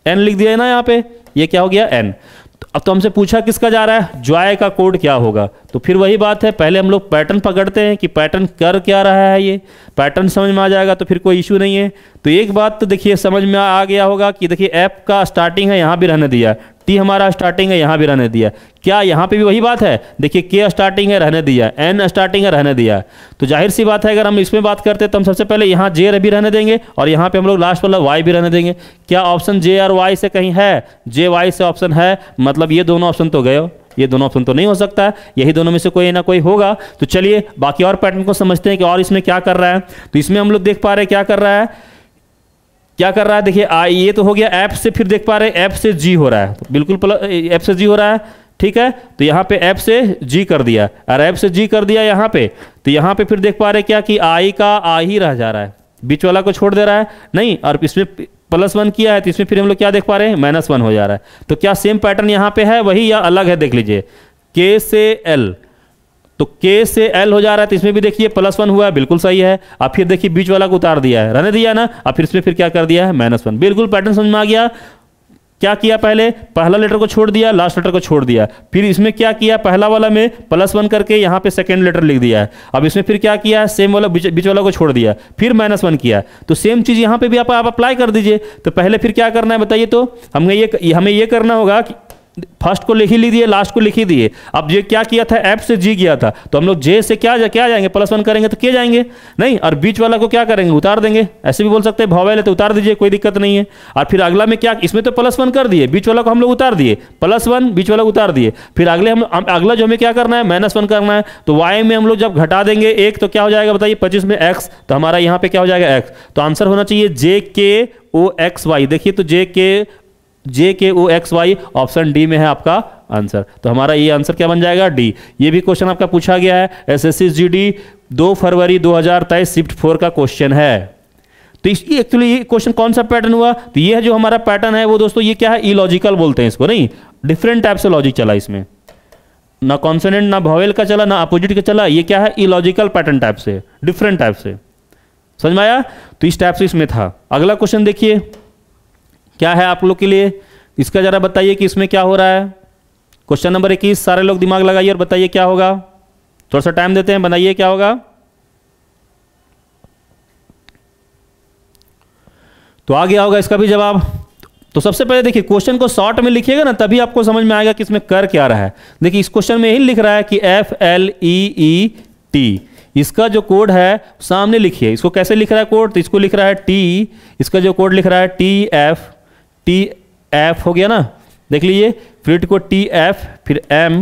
N लिख दिया है ना यहाँ पे, ये क्या हो गया N। अब तो हमसे पूछा किसका जा रहा है, जॉय का कोड क्या होगा। तो फिर वही बात है, पहले हम लोग पैटर्न पकड़ते हैं कि पैटर्न कर क्या रहा है, ये पैटर्न समझ में आ जाएगा तो फिर कोई इशू नहीं है। तो एक बात तो देखिए समझ में आ गया होगा कि देखिए ऐप का स्टार्टिंग है यहाँ भी रहने दिया, टी हमारा स्टार्टिंग है यहाँ भी रहने दिया। क्या यहाँ पे भी वही बात है, देखिए के स्टार्टिंग है रहने दिया, एन स्टार्टिंग है रहने दिया। तो जाहिर सी बात है अगर हम इसमें बात करते हैं तो हम सबसे पहले यहाँ जे भी रहने देंगे और यहाँ पे हम लोग लास्ट वाला वाई भी रहने देंगे। क्या ऑप्शन जे और वाई से कहीं है, जे वाई से ऑप्शन है, मतलब ये दोनों ऑप्शन तो गए, ये दोनों ऑप्शन तो नहीं हो सकता है, यही दोनों में से कोई ना कोई होगा। तो चलिए बाकी और पैटर्न को समझते हैं कि और इसमें क्या कर रहा है। तो इसमें हम लोग देख पा रहे हैं क्या कर रहा है, क्या कर रहा है, देखिए ये तो हो गया ऐप से, फिर देख पा रहे हैं ऐप से जी हो रहा है, तो बिल्कुल ऐप से जी हो रहा है, ठीक है। तो यहाँ पे ऐप से जी कर दिया और ऐप से जी कर दिया यहाँ पे, तो यहाँ पे फिर देख पा रहे हैं क्या कि आई का आ ही रह जा रहा है, बीच वाला को छोड़ दे रहा है नहीं, और इसमें +1 किया है तो इसमें फिर हम लोग क्या देख पा रहे हैं -1 हो जा रहा है। तो क्या सेम पैटर्न यहाँ पे है वही या अलग है, देख लीजिए के से एल, तो के से एल हो जा रहा है, तो इसमें भी देखिए +1 हुआ है, बिल्कुल सही है। अब फिर देखिए बीच वाला को उतार दिया है, रहने दिया ना, अब फिर इसमें फिर क्या कर दिया है -1, बिल्कुल पैटर्न समझ में आ गया। क्या किया, पहले पहला लेटर को छोड़ दिया, लास्ट लेटर को छोड़ दिया, फिर इसमें क्या किया, पहला वाला में +1 करके यहाँ पे सेकंड लेटर लिख दिया है। अब इसमें फिर क्या किया, सेम वाला बीच वाला को छोड़ दिया, फिर -1 किया। तो सेम चीज यहाँ पे भी आप अप्लाई कर दीजिए। तो पहले फिर क्या करना है बताइए, तो हमें ये करना होगा कि फर्स्ट को लिख ही दिए, लास्ट को लिख ही दिए। अब ये क्या किया था, एफ से जी किया था, तो हम लोग जे से क्या जाएंगे, +1 करेंगे तो के जाएंगे नहीं, और बीच वाला को क्या करेंगे, उतार देंगे। ऐसे भी बोल सकते हैं भॉवेल है तो उतार दीजिए, कोई दिक्कत नहीं है। और फिर अगला में क्या, इसमें तो +1 कर दिए, बीच वाला को हम लोग उतार दिए, +1 बीच वाला उतार दिए। फिर अगला जो हमें क्या करना है, -1 करना है। तो वाई में हम लोग जब घटा देंगे 1 तो क्या हो जाएगा बताइए, 25 में x, तो हमारा यहाँ पे क्या हो जाएगा x। तो आंसर होना चाहिए JKOXY। देखिए तो JKOXY ऑप्शन डी में है आपका आंसर। तो हमारा ये आंसर क्या बन जाएगा, डी। ये भी क्वेश्चन आपका पूछा गया है, SSC GD 2 फरवरी 2023 शिफ्ट 4 का क्वेश्चन है। तो इसकी एक्चुअली ये क्वेश्चन कौन सा पैटर्न हुआ, तो ये जो हमारा पैटर्न है वो दोस्तों ये क्या है, इलॉजिकल बोलते हैं इसको, नहीं डिफरेंट टाइप से लॉजिक चला इसमें, ना कॉन्सोनेंट ना वॉवेल का चला ना अपोजिट का चला, ये क्या है इलॉजिकल पैटर्न टाइप से, डिफरेंट टाइप से। समझ में आया? तो इस टाइप से इसमें था। अगला क्वेश्चन देखिए क्या है आप लोग के लिए, इसका जरा बताइए कि इसमें क्या हो रहा है। क्वेश्चन नंबर 21, सारे लोग दिमाग लगाइए और बताइए क्या होगा। थोड़ा सा टाइम देते हैं, बनाइए क्या होगा। तो आ गया होगा इसका भी जवाब। तो सबसे पहले देखिए क्वेश्चन को शॉर्ट में लिखिएगा ना, तभी आपको समझ में आएगा कि इसमें कर क्या रहा है। देखिए इस क्वेश्चन में यही लिख रहा है कि FLEET, इसका जो कोड है सामने लिखिए। इसको कैसे लिख रहा है कोड, तो इसको लिख रहा है T, इसका जो कोड लिख रहा है TF हो गया ना, देख लीजिए। फिर को TF, फिर M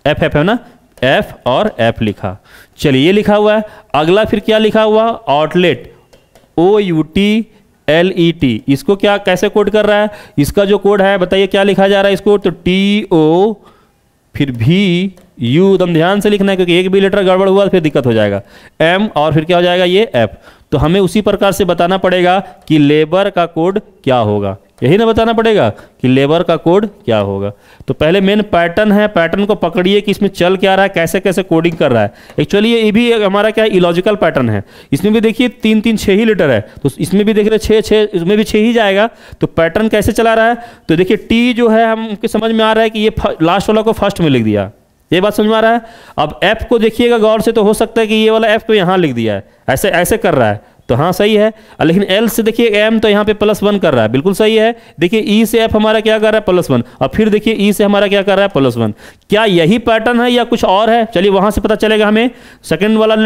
F है ना, F और F लिखा। चलिए ये लिखा हुआ है। अगला फिर क्या लिखा हुआ, आउटलेट OUTLET, इसको क्या कैसे कोड कर रहा है, इसका जो कोड है बताइए क्या लिखा जा रहा है इसको, तो TO फिर V यू एकदम ध्यान से लिखना है, क्योंकि एक भी लेटर गड़बड़ हुआ तो फिर दिक्कत हो जाएगा। एम और फिर क्या हो जाएगा ये एफ। तो हमें उसी प्रकार से बताना पड़ेगा कि लेबर का कोड क्या होगा, यही ना बताना पड़ेगा कि लेबर का कोड क्या होगा। तो पहले मेन पैटर्न है, पैटर्न को पकड़िए कि इसमें चल क्या रहा है, कैसे कैसे कोडिंग कर रहा है। एक्चुअली ये भी हमारा क्या इलॉजिकल पैटर्न है। इसमें भी देखिए 3 3 6 ही लेटर है, तो इसमें भी देख रहे 6 6, इसमें भी 6 ही जाएगा। तो पैटर्न कैसे चला रहा है, तो देखिए टी जो है हमके समझ में आ रहा है कि ये लास्ट वाला को फर्स्ट में लिख दिया, ये बात समझ में आ रहा है। अब एफ को देखिएगा गौर से, तो हो सकता है कि ये वाला एफ को यहाँ लिख दिया है, ऐसे ऐसे कर रहा है, तो हाँ सही है। लेकिन एल से देखिए एम तो यहाँ पे +1 कर रहा है, बिल्कुल सही है। देखिए ई से एफ हमारा क्या कर रहा है +1, और फिर देखिए ई से हमारा क्या कर रहा है +1। क्या यही पैटर्न है या कुछ और है, चलिए वहां से पता चलेगा हमें। सेकंड वाला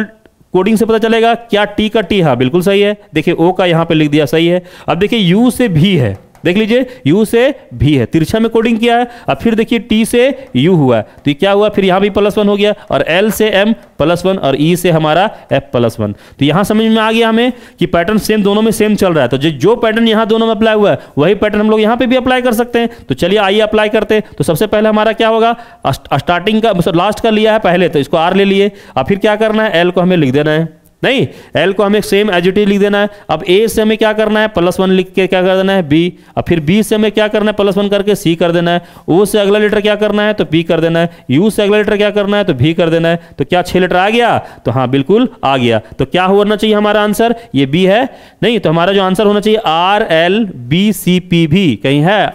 कोडिंग से पता चलेगा क्या टी का टी, हाँ बिल्कुल सही है। देखिए ओ का यहाँ पे लिख दिया, सही है। अब देखिए यू से भी है, देख लीजिए यू से भी है, तिरछा में कोडिंग किया है। अब फिर देखिए टी से यू हुआ है, तो ये क्या हुआ, फिर यहाँ भी +1 हो गया, और एल से एम +1 और ई से हमारा एफ +1। तो यहाँ समझ में आ गया हमें कि पैटर्न सेम, दोनों में सेम चल रहा है। तो जो पैटर्न यहाँ दोनों में अप्लाई हुआ है वही पैटर्न हम लोग यहाँ पे भी अप्लाई कर सकते हैं। तो चलिए आइए अप्लाई करते हैं। तो सबसे पहले हमारा क्या होगा, स्टार्टिंग का लास्ट का लिया है पहले, तो इसको आर ले लिए। अब फिर क्या करना है, एल को हमें लिख देना है, नहीं एल को हमें सेम एज इट इज लिख देना है। अब ए से हमें क्या करना है, +1 लिख के क्या कर देना है बी। अब फिर बी से हमें क्या करना है, +1 करके सी कर देना है। ओ से अगला लेटर क्या करना है, तो पी कर देना है। यू से अगला लेटर क्या करना है, तो भी कर देना है। तो क्या 6 लेटर आ गया, तो हाँ बिल्कुल आ गया। तो क्या होना चाहिए हमारा आंसर, ये बी है, नहीं तो हमारा जो आंसर होना चाहिए RLBCP भी, कहीं है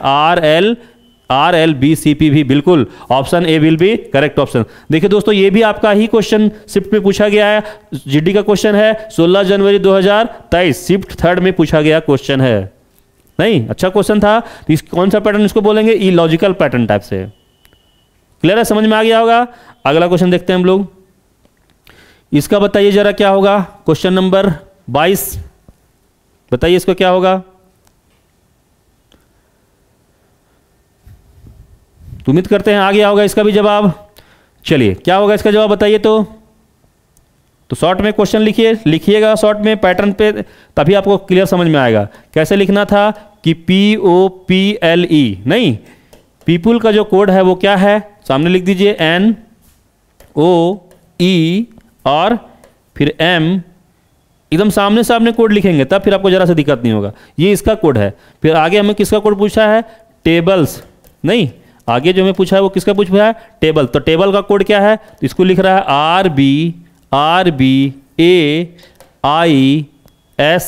RLBCP भी, बिल्कुल option A will be correct option. देखिए दोस्तों ये भी आपका ही क्वेश्चन शिफ्ट में पूछा गया है, जीडी का क्वेश्चन है 16 जनवरी 2023, शिफ्ट 3 में पूछा गया क्वेश्चन है। नहीं अच्छा क्वेश्चन था। तो कौन सा पैटर्न इसको बोलेंगे, इलॉजिकल पैटर्न टाइप से। क्लियर है, समझ में आ गया होगा। अगला क्वेश्चन देखते हैं हम लोग, इसका बताइए जरा क्या होगा। क्वेश्चन नंबर 22 बताइए इसको क्या होगा। तो उम्मीद करते हैं आ गया होगा इसका भी जवाब। चलिए क्या होगा इसका जवाब बताइए। तो शॉर्ट में क्वेश्चन लिखिएगा शॉर्ट में पैटर्न पे, तभी आपको क्लियर समझ में आएगा। कैसे लिखना था कि POPLE, नहीं पीपुल का जो कोड है वो क्या है, सामने लिख दीजिए NOE और फिर M, एकदम सामने सामने कोड लिखेंगे तब फिर आपको जरा सा दिक्कत नहीं होगा। ये इसका कोड है। फिर आगे हमें किसका कोड पूछा है, टेबल्स, नहीं आगे जो हमें पूछा है वो किसका पूछा है, टेबल। तो टेबल का कोड क्या है, तो इसको लिख रहा है RBAIS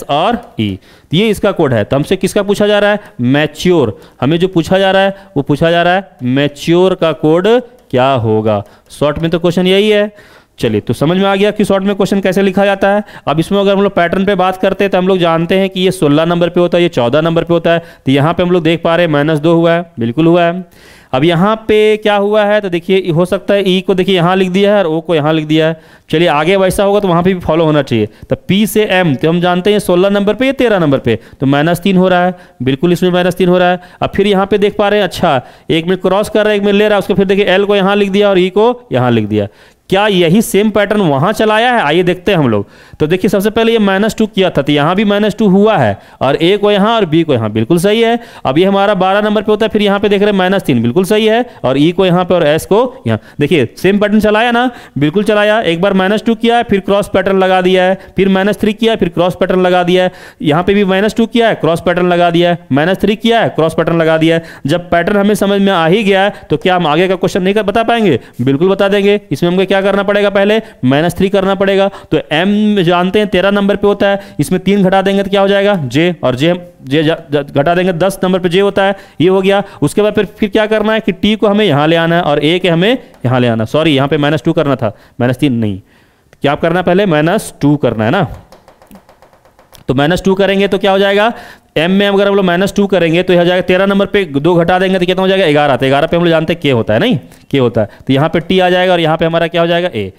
और E, ये इसका कोड है। तो हमसे किसका पूछा जा रहा है, मैच्योर। हमें जो पूछा जा रहा है वो पूछा जा रहा है मैच्योर का कोड क्या होगा। शॉर्ट में तो क्वेश्चन यही है। चलिए तो समझ में आ गया कि शॉर्ट में क्वेश्चन कैसे लिखा जाता है। अब इसमें अगर हम लोग पैटर्न पे बात करते हैं तो हम लोग जानते हैं कि ये 16 नंबर पे होता है, ये 14 नंबर पे होता है। तो यहाँ पे हम लोग देख पा रहे हैं -2 हुआ है, बिल्कुल हुआ है। अब यहाँ पे क्या हुआ है, तो देखिए हो सकता है ई को देखिए यहाँ लिख दिया है और ओ को यहाँ लिख दिया है। चलिए आगे वैसा होगा तो वहाँ पे भी फॉलो होना चाहिए। तो पी से एम, तो हम जानते हैं 16 नंबर पे, ये 13 नंबर पे, तो -3 हो रहा है, बिल्कुल इसमें -3 हो रहा है। अब फिर यहाँ पे देख पा रहे हैं, अच्छा एक में क्रॉस कर रहा है, एक में ले रहा है, उसको फिर देखिए एल को यहाँ लिख दिया और ई को यहाँ लिख दिया। क्या यही सेम पैटर्न वहां चलाया है, आइए देखते हैं हम लोग। तो देखिए सबसे पहले ये -2 किया था, तो यहाँ भी -2 हुआ है, और ए को यहाँ और बी को यहाँ, बिल्कुल सही है। अब ये हमारा 12 नंबर पे होता है, फिर यहाँ पे देख रहे हैं -3, बिल्कुल सही है, और ई को यहाँ पे और एस को यहाँ। देखिए सेम पैटर्न चलाया ना, बिल्कुल चलाया। एक बार -2 किया है, फिर क्रॉस पैटर्न लगा दिया है, फिर -3 किया है, फिर क्रॉस पैटर्न लगा दिया है। यहाँ पे भी -2 किया है, क्रॉस पैटर्न लगा दिया है, -3 किया है, क्रॉस पैटर्न लगा दिया है। जब पैटर्न हमें समझ में आ ही गया है तो क्या हम आगे का क्वेश्चन नहीं बता पाएंगे, बिल्कुल बता देंगे। इसमें हमको क्या करना पड़ेगा, पहले -3 करना पड़ेगा। तो m जानते हैं 13 नंबर पे होता है, इसमें 3 घटा देंगे तो क्या हो जाएगा, j, और j घटा देंगे 10 नंबर पे j होता है, ये हो गया। उसके बाद फिर क्या करना है कि t को हमें यहां ले आना है और a के हमें यहां ले आना। सॉरी यहाँ पे -2 करना था, -3 नहीं। क्या करना, पहले -2 करना है ना। तो -2 करेंगे तो क्या हो जाएगा, m में अगर हम लोग -2 करेंगे तो यह हो जाएगा 13 नंबर पे 2 घटा देंगे तो कितना हो जाएगा, 11। तो 11 पे हम लोग जानते हैं k होता है, नहीं k होता है। तो यहाँ पे t आ जाएगा और यहाँ पे हमारा क्या हो जाएगा, a।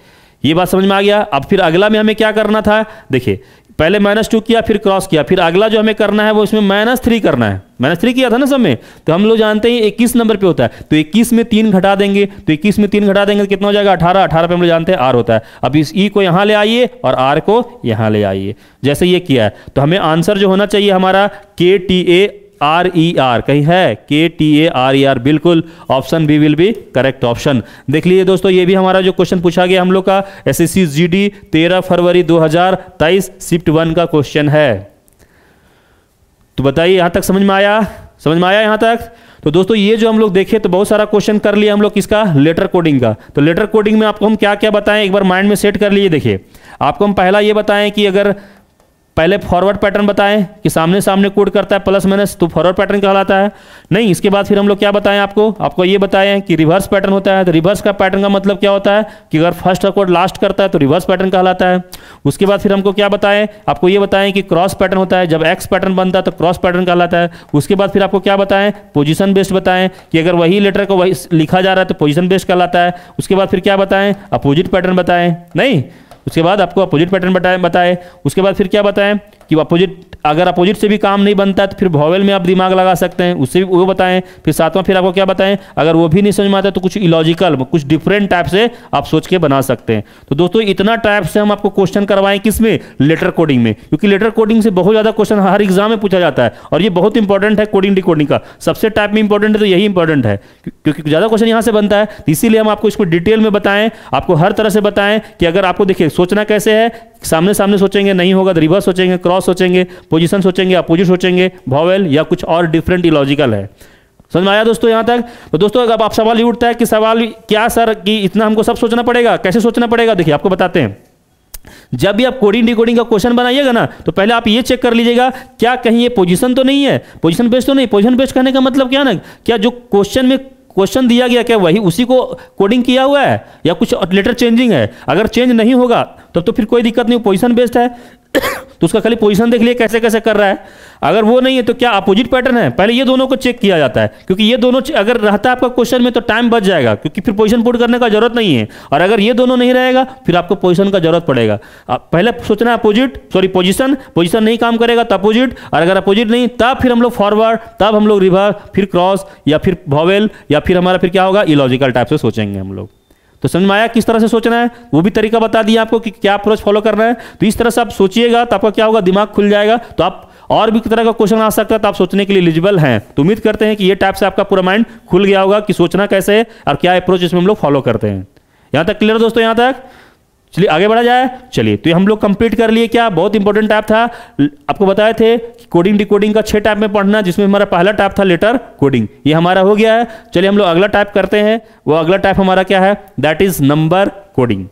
ये बात समझ में आ गया। अब फिर अगला में हमें क्या करना था, देखिए पहले -2 किया, फिर क्रॉस किया, फिर अगला जो हमें करना है वो इसमें -3 करना है। -3 किया था ना सब में, तो हम लोग जानते हैं 21 नंबर पे होता है, तो 21 में 3 घटा देंगे, तो 21 में 3 घटा देंगे तो कितना हो जाएगा, 18। 18 पे हम लोग जानते हैं r होता है। अब इस e को यहाँ ले आइए और r को यहाँ ले आइए। जैसे ये किया है तो हमें आंसर जो होना चाहिए हमारा KTA KTARER कहीं है? KTARER, बिल्कुल option B will be correct option. देख लीजिए दोस्तों, ये भी हमारा जो क्वेश्चन पूछा गया हम लोग का SSC GD 13 फरवरी 2023 शिफ्ट 1 का क्वेश्चन है। तो बताइए यहां तक समझ में आया? समझ में आया यहां तक? तो दोस्तों ये जो हम लोग देखे तो बहुत सारा क्वेश्चन कर लिया हम लोग किसका? लेटर कोडिंग का। तो लेटर कोडिंग में आपको हम क्या क्या बताएं एक बार माइंड में सेट कर लीजिए। देखिए आपको हम पहला ये बताएं कि अगर पहले फॉरवर्ड पैटर्न बताएं कि सामने सामने कोड करता है प्लस माइनस, तो फॉरवर्ड पैटर्न कहलाता है। नहीं, इसके बाद फिर हम लोग क्या बताएं आपको ये बताएं कि रिवर्स पैटर्न होता है। तो रिवर्स का पैटर्न का मतलब क्या होता है कि अगर फर्स्ट का कोड लास्ट करता है तो रिवर्स पैटर्न कहलाता है। उसके बाद फिर हमको क्या बताएं? आपको ये बताएं कि क्रॉस पैटर्न होता है, जब एक्स पैटर्न बनता है तो क्रॉस पैटर्न कहलाता है। उसके बाद फिर आपको क्या बताएं? पोजीशन बेस्ड बताएं कि अगर वही लेटर को वही लिखा जा रहा है तो पोजीशन बेस्ड कहलाता है। उसके बाद फिर क्या बताएं? अपोजिट पैटर्न बताएं। नहीं, उसके बाद आपको अपोजिट पैटर्न बताए। उसके बाद फिर क्या बताएं कि अगर अपोजिट से भी काम नहीं बनता है तो फिर वॉवेल में आप दिमाग लगा सकते हैं, उससे भी वो बताएं। फिर सातवां फिर आपको क्या बताएं? अगर वो भी नहीं समझ में आता तो कुछ इलॉजिकल, कुछ डिफरेंट टाइप से आप सोच के बना सकते हैं। तो दोस्तों इतना टाइप से हम आपको क्वेश्चन करवाएं किसमें? लेटर कोडिंग में, क्योंकि लेटर कोडिंग से बहुत ज़्यादा क्वेश्चन हर एग्जाम में पूछा जाता है और ये बहुत इंपॉर्टेंट है। कोडिंग डिकोडिंग का सबसे टाइप में इंपॉर्टेंट है तो यही इंपॉर्टेंट है, क्योंकि ज़्यादा क्वेश्चन यहाँ से बनता है। तो इसीलिए हम आपको इसको डिटेल में बताएं, आपको हर तरह से बताएं कि अगर आपको देखिए सोचना कैसे है, सामने सामने सोचेंगे नहीं होगा तो रिवर्स सोचेंगे, क्रॉस सोचेंगे, पोजीशन सोचेंगे, अपोजिट सोचेंगे, वॉवेल या कुछ और डिफरेंट इलॉजिकल है। समझ में आया दोस्तों यहां तक? तो दोस्तों अब आप सवाल ये उठता है कि सवाल क्या सर कि इतना हमको सब सोचना पड़ेगा, कैसे सोचना पड़ेगा? देखिए आपको बताते हैं। जब भी आप कोडिंग डिकोडिंग का क्वेश्चन बनाइएगा ना तो पहले आप ये चेक कर लीजिएगा क्या कहीं ये पोजीशन तो नहीं है, पोजीशन बेस्ड तो नहीं। पोजीशन बेस्ड करने का मतलब क्या ना, क्या जो क्वेश्चन दिया गया क्या वही उसी को कोडिंग किया हुआ है या कुछ लेटर चेंजिंग है? अगर चेंज नहीं होगा तब तो फिर कोई दिक्कत नहीं, पोजीशन बेस्ड है तो उसका खाली पोजीशन देख लिए कैसे कैसे कर रहा है। अगर वो नहीं है तो क्या अपोजिट पैटर्न है? पहले ये दोनों को चेक किया जाता है, क्योंकि ये दोनों अगर रहता है आपका क्वेश्चन में तो टाइम बच जाएगा, क्योंकि फिर पोजीशन पुट करने का जरूरत नहीं है। और अगर ये दोनों नहीं रहेगा फिर आपको पोजीशन का जरूरत पड़ेगा। पहले सोचना पोजीशन नहीं काम करेगा तो अपोजिट, और अगर अपोजिट नहीं तब फिर हम लोग फॉरवर्ड, तब हम लोग रिवर्स, फिर क्रॉस या फिर वॉवेल या फिर हमारा फिर क्या होगा इलॉजिकल टाइप से सोचेंगे हम लोग। तो समझ में आया किस तरह से सोचना है? वो भी तरीका बता दिया आपको कि क्या अप्रोच फॉलो करना है। तो इस तरह से आप सोचिएगा तो आपका क्या होगा, दिमाग खुल जाएगा। तो आप और भी तरह का क्वेश्चन आ सकता है तो आप सोचने के लिए एलिजिबल हैं। तो उम्मीद करते हैं कि ये टाइप से आपका पूरा माइंड खुल गया होगा कि सोचना कैसे है और क्या अप्रोच इसमें हम लोग फॉलो करते हैं। यहां तक क्लियर दोस्तों? यहां तक चलिए आगे बढ़ा जाए। चलिए तो हम लोग कंप्लीट कर लिए। क्या बहुत इंपॉर्टेंट टाइप था, आपको बताए थे कि कोडिंग डिकोडिंग का 6 टाइप में पढ़ना, जिसमें हमारा पहला टाइप था लेटर कोडिंग, ये हमारा हो गया है। चलिए हम लोग अगला टाइप करते हैं। वो अगला टाइप हमारा क्या है? That is number coding.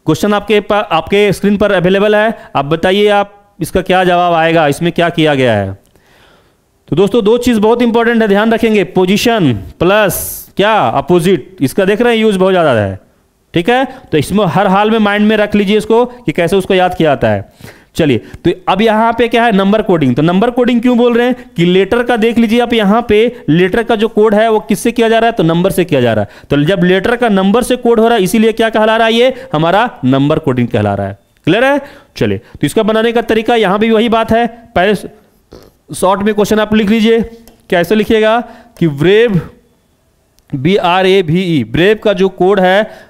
Question आपके स्क्रीन पर अवेलेबल है। आप बताइए आप इसका क्या जवाब आएगा, इसमें क्या किया गया है। तो दोस्तों दो चीज बहुत इंपॉर्टेंट है, ध्यान रखेंगे। पोजीशन प्लस क्या अपोजिट, इसका देख रहे हैं यूज बहुत ज्यादा है, ठीक है। तो इसमें हर हाल में माइंड में रख लीजिए इसको कि कैसे उसको याद किया जाता है। चलिए तो अब यहां पे क्या है, नंबर कोडिंग। तो नंबर कोडिंग क्यों बोल रहे हैं कि लेटर का देख लीजिए आप, यहां पे लेटर का जो कोड है वो किससे किया जा रहा है, तो नंबर से किया जा रहा है। तो जब लेटर का नंबर से कोड हो रहा है इसीलिए क्या कहला रहा है, ये हमारा नंबर कोडिंग कहला रहा है। क्लियर है? चलिए तो इसका बनाने का तरीका यहां भी वही बात है। पहले शॉर्ट में क्वेश्चन आप लिख लीजिए। कैसे लिखिएगा कि ब्रेव BRAVE, ब्रेव का जो कोड है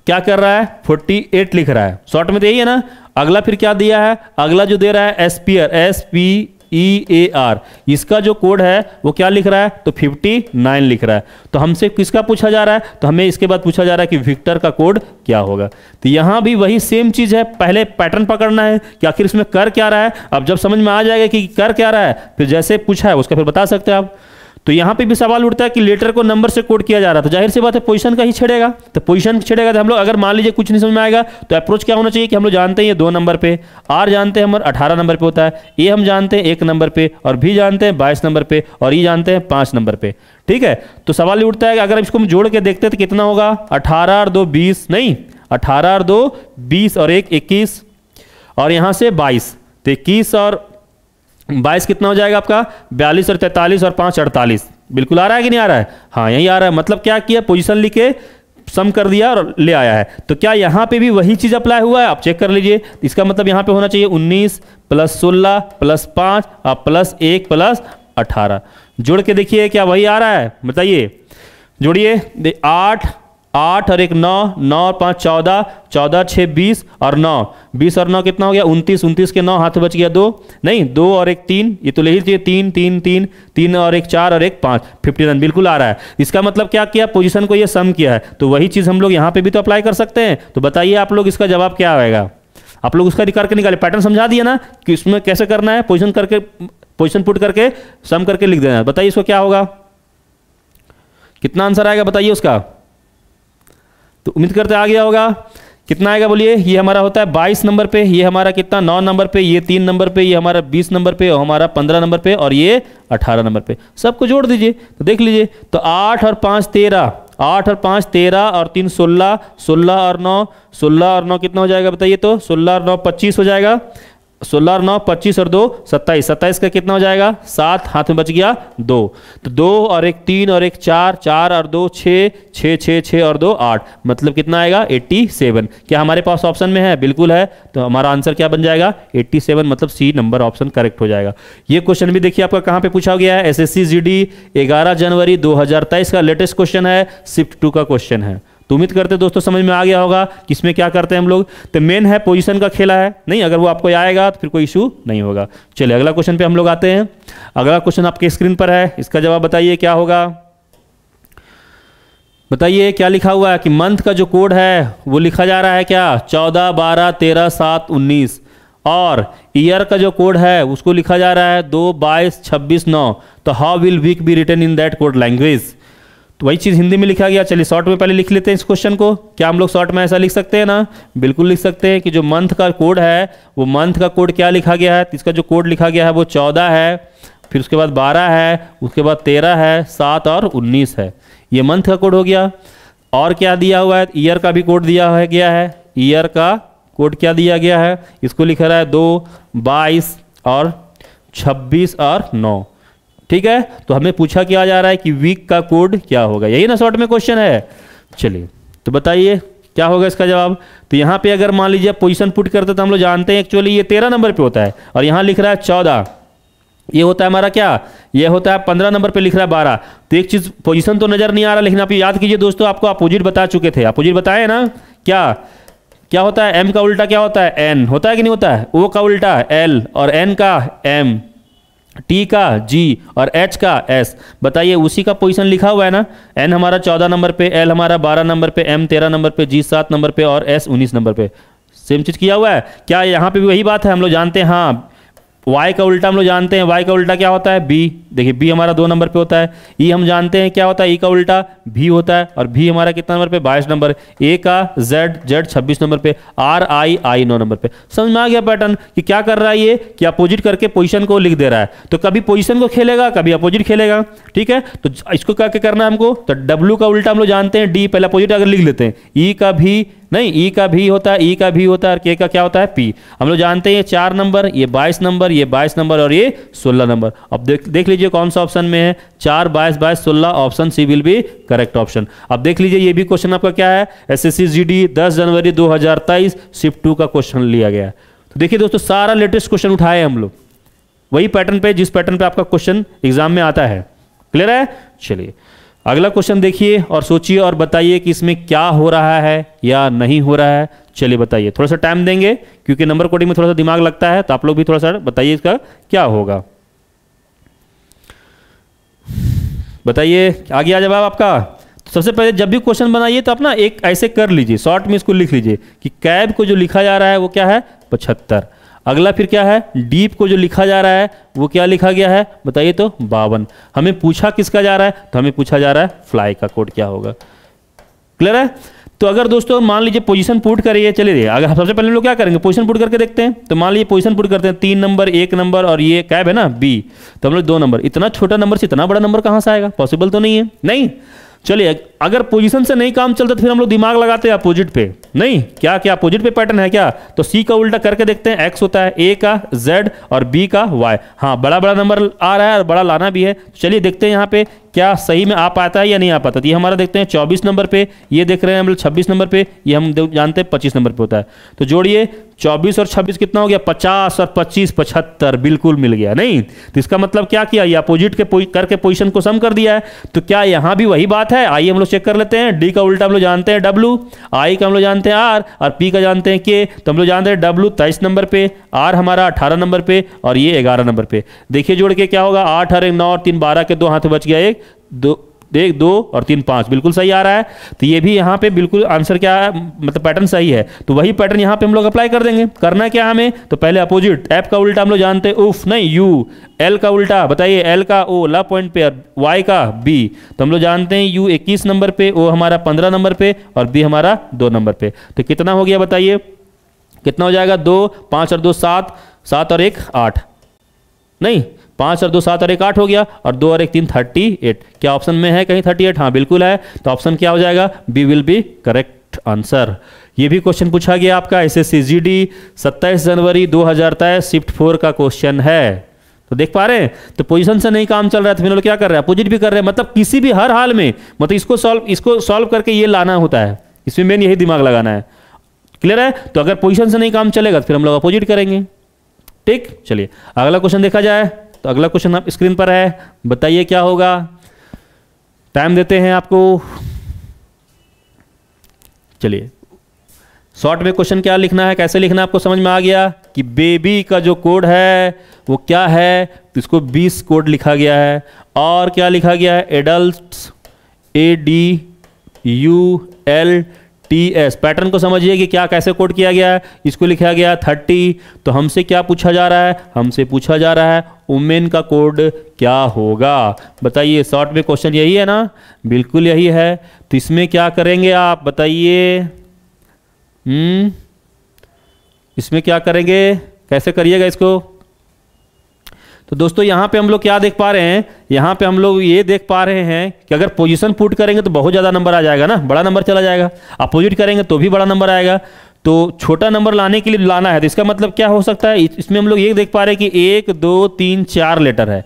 क्या कर रहा है, 48 लिख रहा है। शॉर्ट में तो यही है ना। अगला फिर क्या दिया है, अगला जो दे रहा है SPEAR, SPEAR, इसका जो कोड है वो क्या लिख रहा है, तो 59 लिख रहा है। तो हमसे किसका पूछा जा रहा है, तो हमें इसके बाद पूछा जा रहा है कि विक्टर का कोड क्या होगा। तो यहां भी वही सेम चीज है, पहले पैटर्न पकड़ना है कि आखिर इसमें कर क्या रहा है। अब जब समझ में आ जाएगा कि कर क्या रहा है, फिर जैसे पूछा है उसका फिर बता सकते हैं आप। तो यहां पे भी सवाल उठता है कि लेटर को नंबर से कोड किया जा रहा है, तो जाहिर सी बात है पोजीशन का ही छेड़ेगा। तो पोजीशन छेड़ेगा तो हम लोग अगर मान लीजिए कुछ नहीं समझ में आएगा तो अप्रोच क्या होना चाहिए कि हम लोग जानते हैं ये 2 नंबर पे, R जानते हैं हम 18 नंबर पे होता है, A हम जानते हैं 1 नंबर पे, और B जानते हैं 22 नंबर पे, और E जानते हैं 5 नंबर पे। ठीक है, तो सवाल ये उठता है कि अगर इसको हम जोड़ के देखते हैं तो कितना होगा, 18 और 2 20, नहीं 18 और 2 20 और 1 21, और यहां से 22, तो 21 और 22 कितना हो जाएगा आपका, 42 और 43 और 5 48। बिल्कुल आ रहा है कि नहीं आ रहा है? हाँ यही आ रहा है। मतलब क्या किया, पोजीशन लिखे सम कर दिया और ले आया है। तो क्या यहाँ पे भी वही चीज अप्लाई हुआ है, आप चेक कर लीजिए। इसका मतलब यहाँ पे होना चाहिए 19 + 16 + 5 + 1 + 18। जोड़ के देखिए क्या वही आ रहा है, बताइए। जोड़िए 8 8 और 1 9, 9 और 5 14, 14 6 20 और 9, 20 और 9 कितना हो गया 29, 29 के 9 हाथ में बच गया 2, नहीं 2 और 1 3, ये तो ले ही चाहिए 3 3 3, 3 और 1 4 और 1 5, 59 बिल्कुल आ रहा है। इसका मतलब क्या किया, पोजीशन को ये सम किया है, तो वही चीज़ हम लोग यहाँ पे भी तो अप्लाई कर सकते हैं। तो बताइए आप लोग इसका जवाब क्या आएगा, आप लोग उसका करके निकाले, पैटर्न समझा दिया ना कि इसमें कैसे करना है, पोजीशन करके, पोजीशन पुट करके सम करके लिख देना। बताइए इसको क्या होगा, कितना आंसर आएगा बताइए उसका। तो उम्मीद करते आ गया होगा। कितना आएगा बोलिए, ये हमारा होता है 22 नंबर पे, ये हमारा कितना 9 नंबर पे, ये 3 नंबर पे, ये हमारा 20 नंबर पे, और हमारा 15 नंबर पे, और ये 18 नंबर पे। सबको जोड़ दीजिए तो देख लीजिए, तो 8 और 5 13, 8 और 5 13 और 3 16, 16 और 9, 16 और 9 कितना हो जाएगा बताइए, तो 16 और 9 25 हो जाएगा, 16 और 9 25 और 2 27, 27 का कितना हो जाएगा 7, हाथ में बच गया 2, तो 2 और 1 3 और 1 4, 4 और 2 6, 6 6 6 और 2 8, मतलब कितना आएगा 87। क्या हमारे पास ऑप्शन में है, बिल्कुल है, तो हमारा आंसर क्या बन जाएगा 87, मतलब सी नंबर ऑप्शन करेक्ट हो जाएगा। ये क्वेश्चन भी देखिए आपका कहाँ पे पूछा गया है, एसएससी जीडी 11 जनवरी 2023 का लेटेस्ट क्वेश्चन है, शिफ्ट 2 का क्वेश्चन है। तो उम्मीद करते दोस्तों समझ में आ गया होगा कि इसमें क्या करते हैं हम लोग। तो मेन है पोजीशन का खेला है, नहीं अगर वो आपको आएगा तो फिर कोई इशू नहीं होगा। चलिए अगला क्वेश्चन पे हम लोग आते हैं। अगला क्वेश्चन आपके स्क्रीन पर है, इसका जवाब बताइए क्या होगा। बताइए क्या लिखा हुआ है कि मंथ का जो कोड है वो लिखा जा रहा है क्या 14 12 13 7 19, और ईयर का जो कोड है उसको लिखा जा रहा है 2 22 26 9। तो how will week be written in that code language. तो वही चीज़ हिंदी में लिखा गया। चलिए शॉर्ट में पहले लिख लेते हैं इस क्वेश्चन को। क्या हम लोग शॉर्ट में ऐसा लिख सकते हैं ना, बिल्कुल लिख सकते हैं कि जो मंथ का कोड है वो मंथ का कोड क्या लिखा गया है, तो इसका जो कोड लिखा गया है वो 14 है, फिर उसके बाद 12 है, उसके बाद 13 है, 7 और 19 है। ये मंथ का कोड हो गया। और क्या दिया हुआ है, ईयर का भी कोड दिया है गया है, ईयर का कोड क्या दिया गया है, इसको लिखा रहा है 2 22 और 26 और 9। ठीक है, तो हमें पूछा क्या जा रहा है कि वीक का कोड क्या होगा, यही ना शॉर्ट में क्वेश्चन है। चलिए तो बताइए क्या होगा इसका जवाब। तो यहाँ पे अगर मान लीजिए पोजीशन पुट करते तो हम लोग जानते हैं एक्चुअली ये 13 नंबर पे होता है, और यहाँ लिख रहा है 14, ये होता है हमारा क्या, ये होता है 15 नंबर पे लिख रहा है 12। तो एक चीज़ पोजीशन तो नज़र नहीं आ रहा, लेकिन आप याद कीजिए दोस्तों, आपको अपोजिट बता चुके थे, अपोजिट बताए ना, क्या क्या होता है, एम का उल्टा क्या होता है एन होता है कि नहीं होता है, ओ का उल्टा एल, और एन का एम, टी का जी, और एच का एस। बताइए उसी का पोजीशन लिखा हुआ है ना, एन हमारा 14 नंबर पे, एल हमारा 12 नंबर पे, एम 13 नंबर पे, जी 7 नंबर पे, और एस 19 नंबर पे। सेम चीज़ किया हुआ है। क्या यहाँ पे भी वही बात है, हम लोग जानते हैं हाँ वाई का उल्टा हम लोग जानते हैं, वाई का उल्टा क्या होता है बी। देखिए बी हमारा 2 नंबर पे होता है। ई हम जानते हैं क्या होता है, ई का उल्टा भी होता है, और भी हमारा कितना नंबर पे 22 नंबर। ए का जेड, जेड 26 नंबर पे, आर आई, आई 9 नंबर पे। समझ में आ गया पैटर्न कि क्या कर रहा है ये, कि अपोजिट करके पोजीशन को लिख दे रहा है। तो कभी पोजीशन को खेलेगा, कभी अपोजिट खेलेगा। ठीक है, तो इसको क्या करना है हमको, तो डब्ल्यू का उल्टा हम लोग जानते हैं डी, पहले अपोजिट अगर लिख लेते हैं। ई का भी नहीं, ई का भी होता है, ई का भी होता है, और के का क्या होता है पी। हम लोग जानते हैं ये 4 नंबर, ये 22 नंबर, ये 22 नंबर, और ये 16 नंबर। अब देख लीजिए कौन सा ऑप्शन में है, 4 22 22 16, option C will be correct option. अब देख लीजिए ये भी क्वेश्चन आपका क्या है, एसएससी जीडी 10 जनवरी 2023 शिफ्ट 2 का क्वेश्चन लिया गया है। तो देखिए दोस्तों सारा लेटेस्ट क्वेश्चन उठाए हम लोग वही पैटर्न पे, जिस पैटर्न पे आपका क्वेश्चन एग्जाम में आता है। क्लियर है। चलिए अगला क्वेश्चन देखिए और सोचिए और बताइए कि इसमें क्या हो रहा है या नहीं हो रहा है। चलिए बताइए, थोड़ा सा टाइम देंगे क्योंकि नंबर कोडिंग में थोड़ा सा दिमाग लगता है, तो आप लोग भी थोड़ा सा बताइए इसका क्या होगा। बताइए आ गया जवाब आपका। तो सबसे पहले जब भी क्वेश्चन बनाइए तो आप ना एक ऐसे कर लीजिए, शॉर्ट में इसको लिख लीजिए कि कैब को जो लिखा जा रहा है वो क्या है 75। अगला फिर क्या है, डीप को जो लिखा जा रहा है वो क्या लिखा गया है बताइए तो 52। हमें पूछा किसका जा रहा है, तो हमें पूछा जा रहा है फ्लाई का कोड क्या होगा। क्लियर है। तो अगर दोस्तों मान लीजिए पोजीशन पुट करिए, चलिए अगर सबसे पहले हम लोग क्या करेंगे पोजीशन पुट करके देखते हैं। तो मान लीजिए पोजीशन पुट करते हैं 3 नंबर 1 नंबर और ये कैब है ना बी, तो हम लोग 2 नंबर। इतना छोटा नंबर से इतना बड़ा नंबर कहाँ से आएगा, पॉसिबल तो नहीं है। नहीं चलिए अगर पोजीशन से नहीं काम चलता तो फिर हम लोग दिमाग लगाते हैं अपोजिट पे। नहीं क्या क्या अपोजिट पे पैटर्न है क्या, तो सी का उल्टा करके देखते हैं, एक्स होता है, ए का जेड और बी का वाई। हाँ बड़ा बड़ा नंबर आ रहा है और बड़ा लाना भी है। चलिए देखते हैं यहाँ पे क्या सही में आ पाता है या नहीं आ पाता। तो ये हमारा देखते हैं 24 नंबर पे, ये देख रहे हैं हम लोग 26 नंबर पे, ये हम जानते हैं 25 नंबर पे होता है। तो जोड़िए 24 और 26 कितना हो गया 50 और 25 75, बिल्कुल मिल गया। नहीं तो इसका मतलब क्या किया, ये अपोजिट के करके पोजीशन को सम कर दिया है। तो क्या यहाँ भी वही बात है, आइए हम लोग लोग चेक कर लेते हैं। डी का उल्टा हम लोग जानते हैं W, I का हम लोग जानते हैं R और P का जानते हैं K। तो हम लोग जानते हैं W 23 नंबर पे, R हमारा 18 नंबर पे और ये 11 नंबर पे। देखिए जोड़ के क्या होगा, 8 और 1 9 और 3 12 के 2 हाथ बच गया, 1 2 1 2 और 3 5, बिल्कुल सही आ रहा है। तो ये भी यहाँ पे बिल्कुल आंसर क्या है, मतलब पैटर्न सही है। तो वही पैटर्न यहाँ पे हम लोग अप्लाई कर देंगे। करना क्या हमें, तो पहले अपोजिट, F का उल्टा हम लोग जानते हैं उफ नहीं U, L का उल्टा बताइए, L का O ला पॉइंट पे, Y का B। तो हम लोग जानते हैं U 21 नंबर पे, O हमारा 15 नंबर पे और B हमारा 2 नंबर पे। तो कितना हो गया बताइए, कितना हो जाएगा, 2 5 और 2 7, 7 और 1 8, नहीं 5 और 2 7 और 1 8 हो गया, और 2 और 1 3 38। क्या ऑप्शन में है कहीं 38? हाँ बिल्कुल है। तो ऑप्शन क्या हो जाएगा, B will be correct answer. ये भी क्वेश्चन पूछा गया आपका SSC GD 27 जनवरी 2023 शिफ्ट 4 का क्वेश्चन है। तो देख पा रहे हैं, तो पोजीशन से नहीं काम चल रहा है तो फिर लोग क्या कर रहे हैं, अपोजिट भी कर रहे हैं। मतलब किसी भी हर हाल में, मतलब इसको सॉल्व करके ये लाना होता है, इसमें मेन यही दिमाग लगाना है। क्लियर है? तो अगर पोजीशन से नहीं काम चलेगा तो फिर हम लोग अपोजिट करेंगे। ठीक, चलिए अगला क्वेश्चन देखा जाए। तो अगला क्वेश्चन आप स्क्रीन पर है, बताइए क्या होगा। टाइम देते हैं आपको। चलिए शॉर्ट में क्वेश्चन क्या लिखना है, कैसे लिखना है आपको समझ में आ गया कि बेबी का जो कोड है वो क्या है, तो इसको 20 कोड लिखा गया है। और क्या लिखा गया है, एडल्ट्स ADULTS। पैटर्न को समझिए कि क्या कैसे कोड किया गया है। इसको लिखा गया 30। तो हमसे क्या पूछा जा रहा है, हमसे पूछा जा रहा है वुमेन का कोड क्या होगा। बताइए, शॉर्ट में क्वेश्चन यही है ना, बिल्कुल यही है। तो इसमें क्या करेंगे आप बताइए, इसमें क्या करेंगे, कैसे करिएगा इसको। तो दोस्तों यहाँ पे हम लोग क्या देख पा रहे हैं, यहाँ पे हम लोग ये देख पा रहे हैं कि अगर पोजीशन पुट करेंगे तो बहुत ज़्यादा नंबर आ जाएगा ना, बड़ा नंबर चला जाएगा। अपोजिट करेंगे तो भी बड़ा नंबर आएगा। तो छोटा नंबर लाने के लिए लाना है, तो इसका मतलब क्या हो सकता है, इसमें हम लोग ये देख पा रहे हैं कि 1 2 3 4 लेटर है।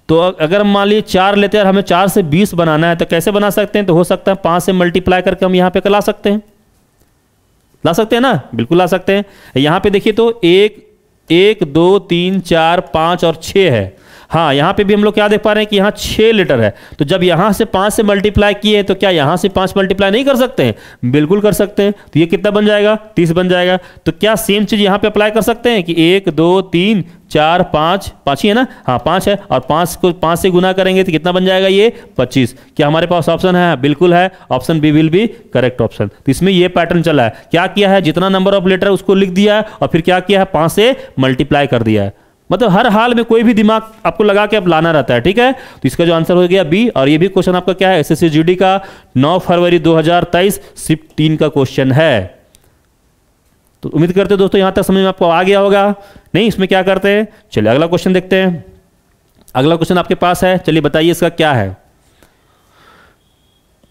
तो अगर हम मान लीजिए 4 लेते हैं और हमें 4 से 20 बनाना है, तो कैसे बना सकते हैं, तो हो सकता है 5 से मल्टीप्लाई करके हम यहाँ पे ला सकते हैं। ला सकते हैं ना, बिल्कुल ला सकते हैं। यहाँ पे देखिए तो 1 2 3 4 5 और 6 है। हाँ, यहाँ पे भी हम लोग क्या देख पा रहे हैं कि यहाँ 6 लेटर है। तो जब यहाँ से 5 से मल्टीप्लाई किए तो क्या यहाँ से 5 मल्टीप्लाई नहीं कर सकते हैं? बिल्कुल कर सकते हैं। तो ये कितना बन जाएगा, 30 बन जाएगा। तो क्या सेम चीज़ यहाँ पे अप्लाई कर सकते हैं कि 1 2 3 4 5, 5 ही है ना, हाँ 5 है, और 5 को 5 से गुना करेंगे तो कितना बन जाएगा, ये 25। क्या हमारे पास ऑप्शन है? बिल्कुल है, option B will be correct option. तो इसमें ये पैटर्न चला है, क्या किया है, जितना नंबर ऑफ लेटर उसको लिख दिया है और फिर क्या किया है, 5 से मल्टीप्लाई कर दिया है। मतलब हर हाल में कोई भी दिमाग आपको लगा के आप लाना रहता है। ठीक है, तो इसका जो आंसर हो गया बी। और ये भी क्वेश्चन आपका क्या है, SSC GD का 9 फरवरी 2023 शिफ्ट 3 का क्वेश्चन है। तो उम्मीद करते हैं दोस्तों यहां तक समझ में आपको आ गया होगा। नहीं, इसमें क्या करते हैं, चलिए अगला क्वेश्चन देखते हैं। अगला क्वेश्चन आपके पास है, चलिए बताइए इसका क्या है,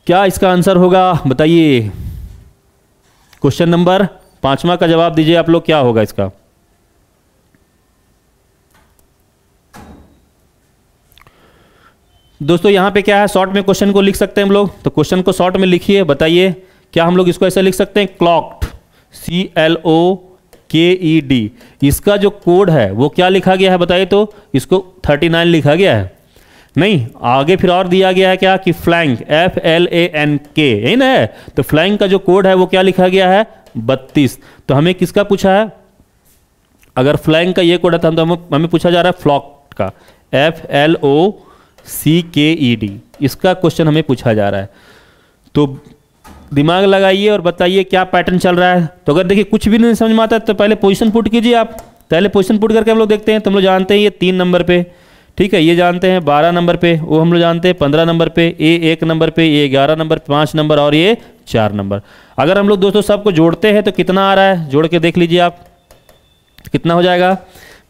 क्या इसका आंसर होगा बताइए। क्वेश्चन नंबर 5वां का जवाब दीजिए आप लोग, क्या होगा इसका। दोस्तों यहाँ पे क्या है, शॉर्ट में क्वेश्चन को लिख सकते हैं हम लोग। तो क्वेश्चन को शॉर्ट में लिखिए, बताइए क्या हम लोग इसको ऐसे लिख सकते हैं, क्लॉक्ड CLOKED। इसका जो कोड है वो क्या लिखा गया है बताइए, तो इसको 39 लिखा गया है। नहीं, आगे फिर और दिया गया है क्या कि फ्लैंक FLANK, यही ना है। तो फ्लैंक का जो कोड है वो क्या लिखा गया है, 32। तो हमें किसका पूछा है, अगर फ्लैंक का ये कोड है तो हमें पूछा जा रहा है फ्लॉक्ड का, FLOCKED। इसका क्वेश्चन हमें पूछा जा रहा है। तो दिमाग लगाइए और बताइए क्या पैटर्न चल रहा है। तो अगर देखिए कुछ भी नहीं समझ में आता है तो पहले पोजीशन पुट कीजिए आप। पहले पोजीशन पुट करके हम लोग देखते हैं। तो हम लोग जानते हैं ये 3 नंबर पे, ठीक है, ये जानते हैं 12 नंबर पे, वो हम लोग जानते हैं 15 नंबर पे, ये 1 नंबर पे, ये 11 नंबर, 5 नंबर और ये 4 नंबर। अगर हम लोग दोस्तों सबको जोड़ते हैं तो कितना आ रहा है, जोड़ के देख लीजिए आप कितना हो जाएगा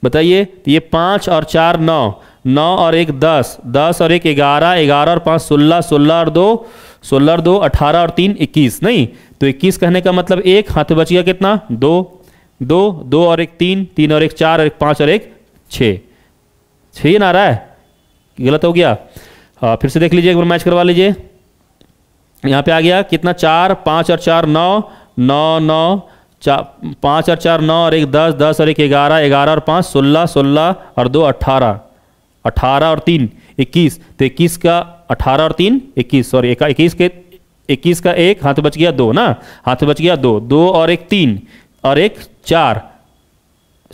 बताइए। ये 5 और 4 9, 9 और 1 10, 10 और 1 11, 11 और 5 16, 16 और 2 16 और 2 18 और 3 21। नहीं, तो 21 कहने का मतलब 1 हाथ बच गया कितना, 2 2 2 और 1 3, 3 और 1 4 और 1 5 और 1 6, 6 ना आ रहा है, गलत हो गया। हाँ, फिर से देख लीजिए, एक बार मैच करवा लीजिए। यहाँ पे आ गया कितना, 4 5 और 4 9 9 9 5 और 4 9 और 1 10, 10 और 1 11, 11 और 5 16, 16 और 2 18, 18 और 3 21। तो 21 का 18 और 3 21, सॉरी 21 के 21 का 1 हाथ बच गया 2 ना, हाथ बच गया 2, 2 और 1 3 और 1 4,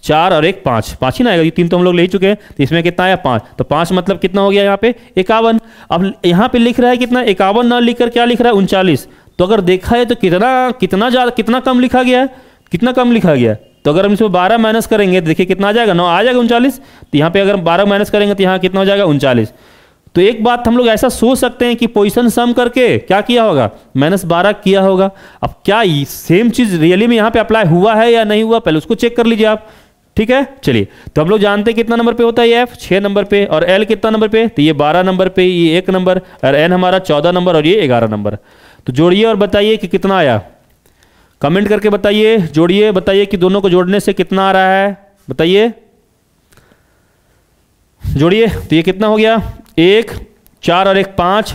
4 और 1 5, 5 ही ना आएगा, ये 3 तो हम लोग ले ही चुके हैं, तो इसमें कितना आया 5, तो 5 मतलब कितना हो गया यहाँ पे 51। अब यहाँ पे लिख रहा है कितना 51 ना लिखकर क्या लिख रहा है 39, तो अगर देखा है तो कितना ज़्यादा कितना कम लिखा गया है, कितना कम लिखा गया है। तो अगर हम इसमें 12 माइनस करेंगे तो देखिए कितना आ जाएगा 9 आ जाएगा 39, तो यहाँ पे अगर 12 माइनस करेंगे तो यहाँ कितना हो जाएगा 39। तो एक बात हम लोग ऐसा सोच सकते हैं कि पोजीशन सम करके क्या किया होगा -12 किया होगा। अब क्या सेम चीज़ रियली में यहाँ पे अप्लाई हुआ है या नहीं हुआ, पहले उसको चेक कर लीजिए आप। ठीक है, चलिए तो हम लोग जानते हैं कितना नंबर पे होता है ये F 6 नंबर पे, और L कितना नंबर पे, तो ये 12 नंबर पे, ये 1 नंबर, और N हमारा 14 नंबर और ये 11 नंबर। तो जोड़िए और बताइए कि कितना आया, कमेंट करके बताइए, जोड़िए बताइए कि दोनों को जोड़ने से कितना आ रहा है, बताइए जोड़िए। तो ये कितना हो गया 1 4 और 1 5,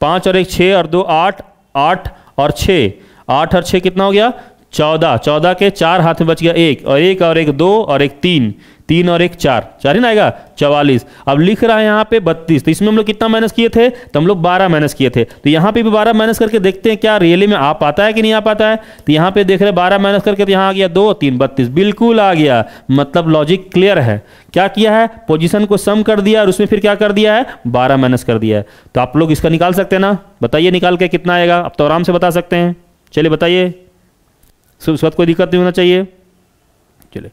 5 और 1 6 और 2 8, 8 और 6, 8 और 6 कितना हो गया 14, 14 के 4 हाथ में बच गया 1 और 1 और 1 2 और 1 3, 3 और 1 4, 4 ही ना आएगा 44। अब लिख रहा है यहाँ पे 32, तो इसमें हम लोग कितना माइनस किए थे, तो हम लोग 12 माइनस किए थे, तो यहाँ पे भी 12 माइनस करके देखते हैं क्या रियली में आ पाता है कि नहीं आ पाता है। तो यहाँ पे देख रहे 12 माइनस करके, तो यहाँ आ गया 2 3 32, बिल्कुल आ गया, मतलब लॉजिक क्लियर है। क्या किया है, पोजीशन को सम कर दिया और उसमें फिर क्या कर दिया है 12 माइनस कर दिया है। तो आप लोग इसका निकाल सकते हैं ना, बताइए निकाल के कितना आएगा, अब तो आराम से बता सकते हैं। चलिए बताइए, उस वक्त कोई दिक्कत नहीं होना चाहिए। चलिए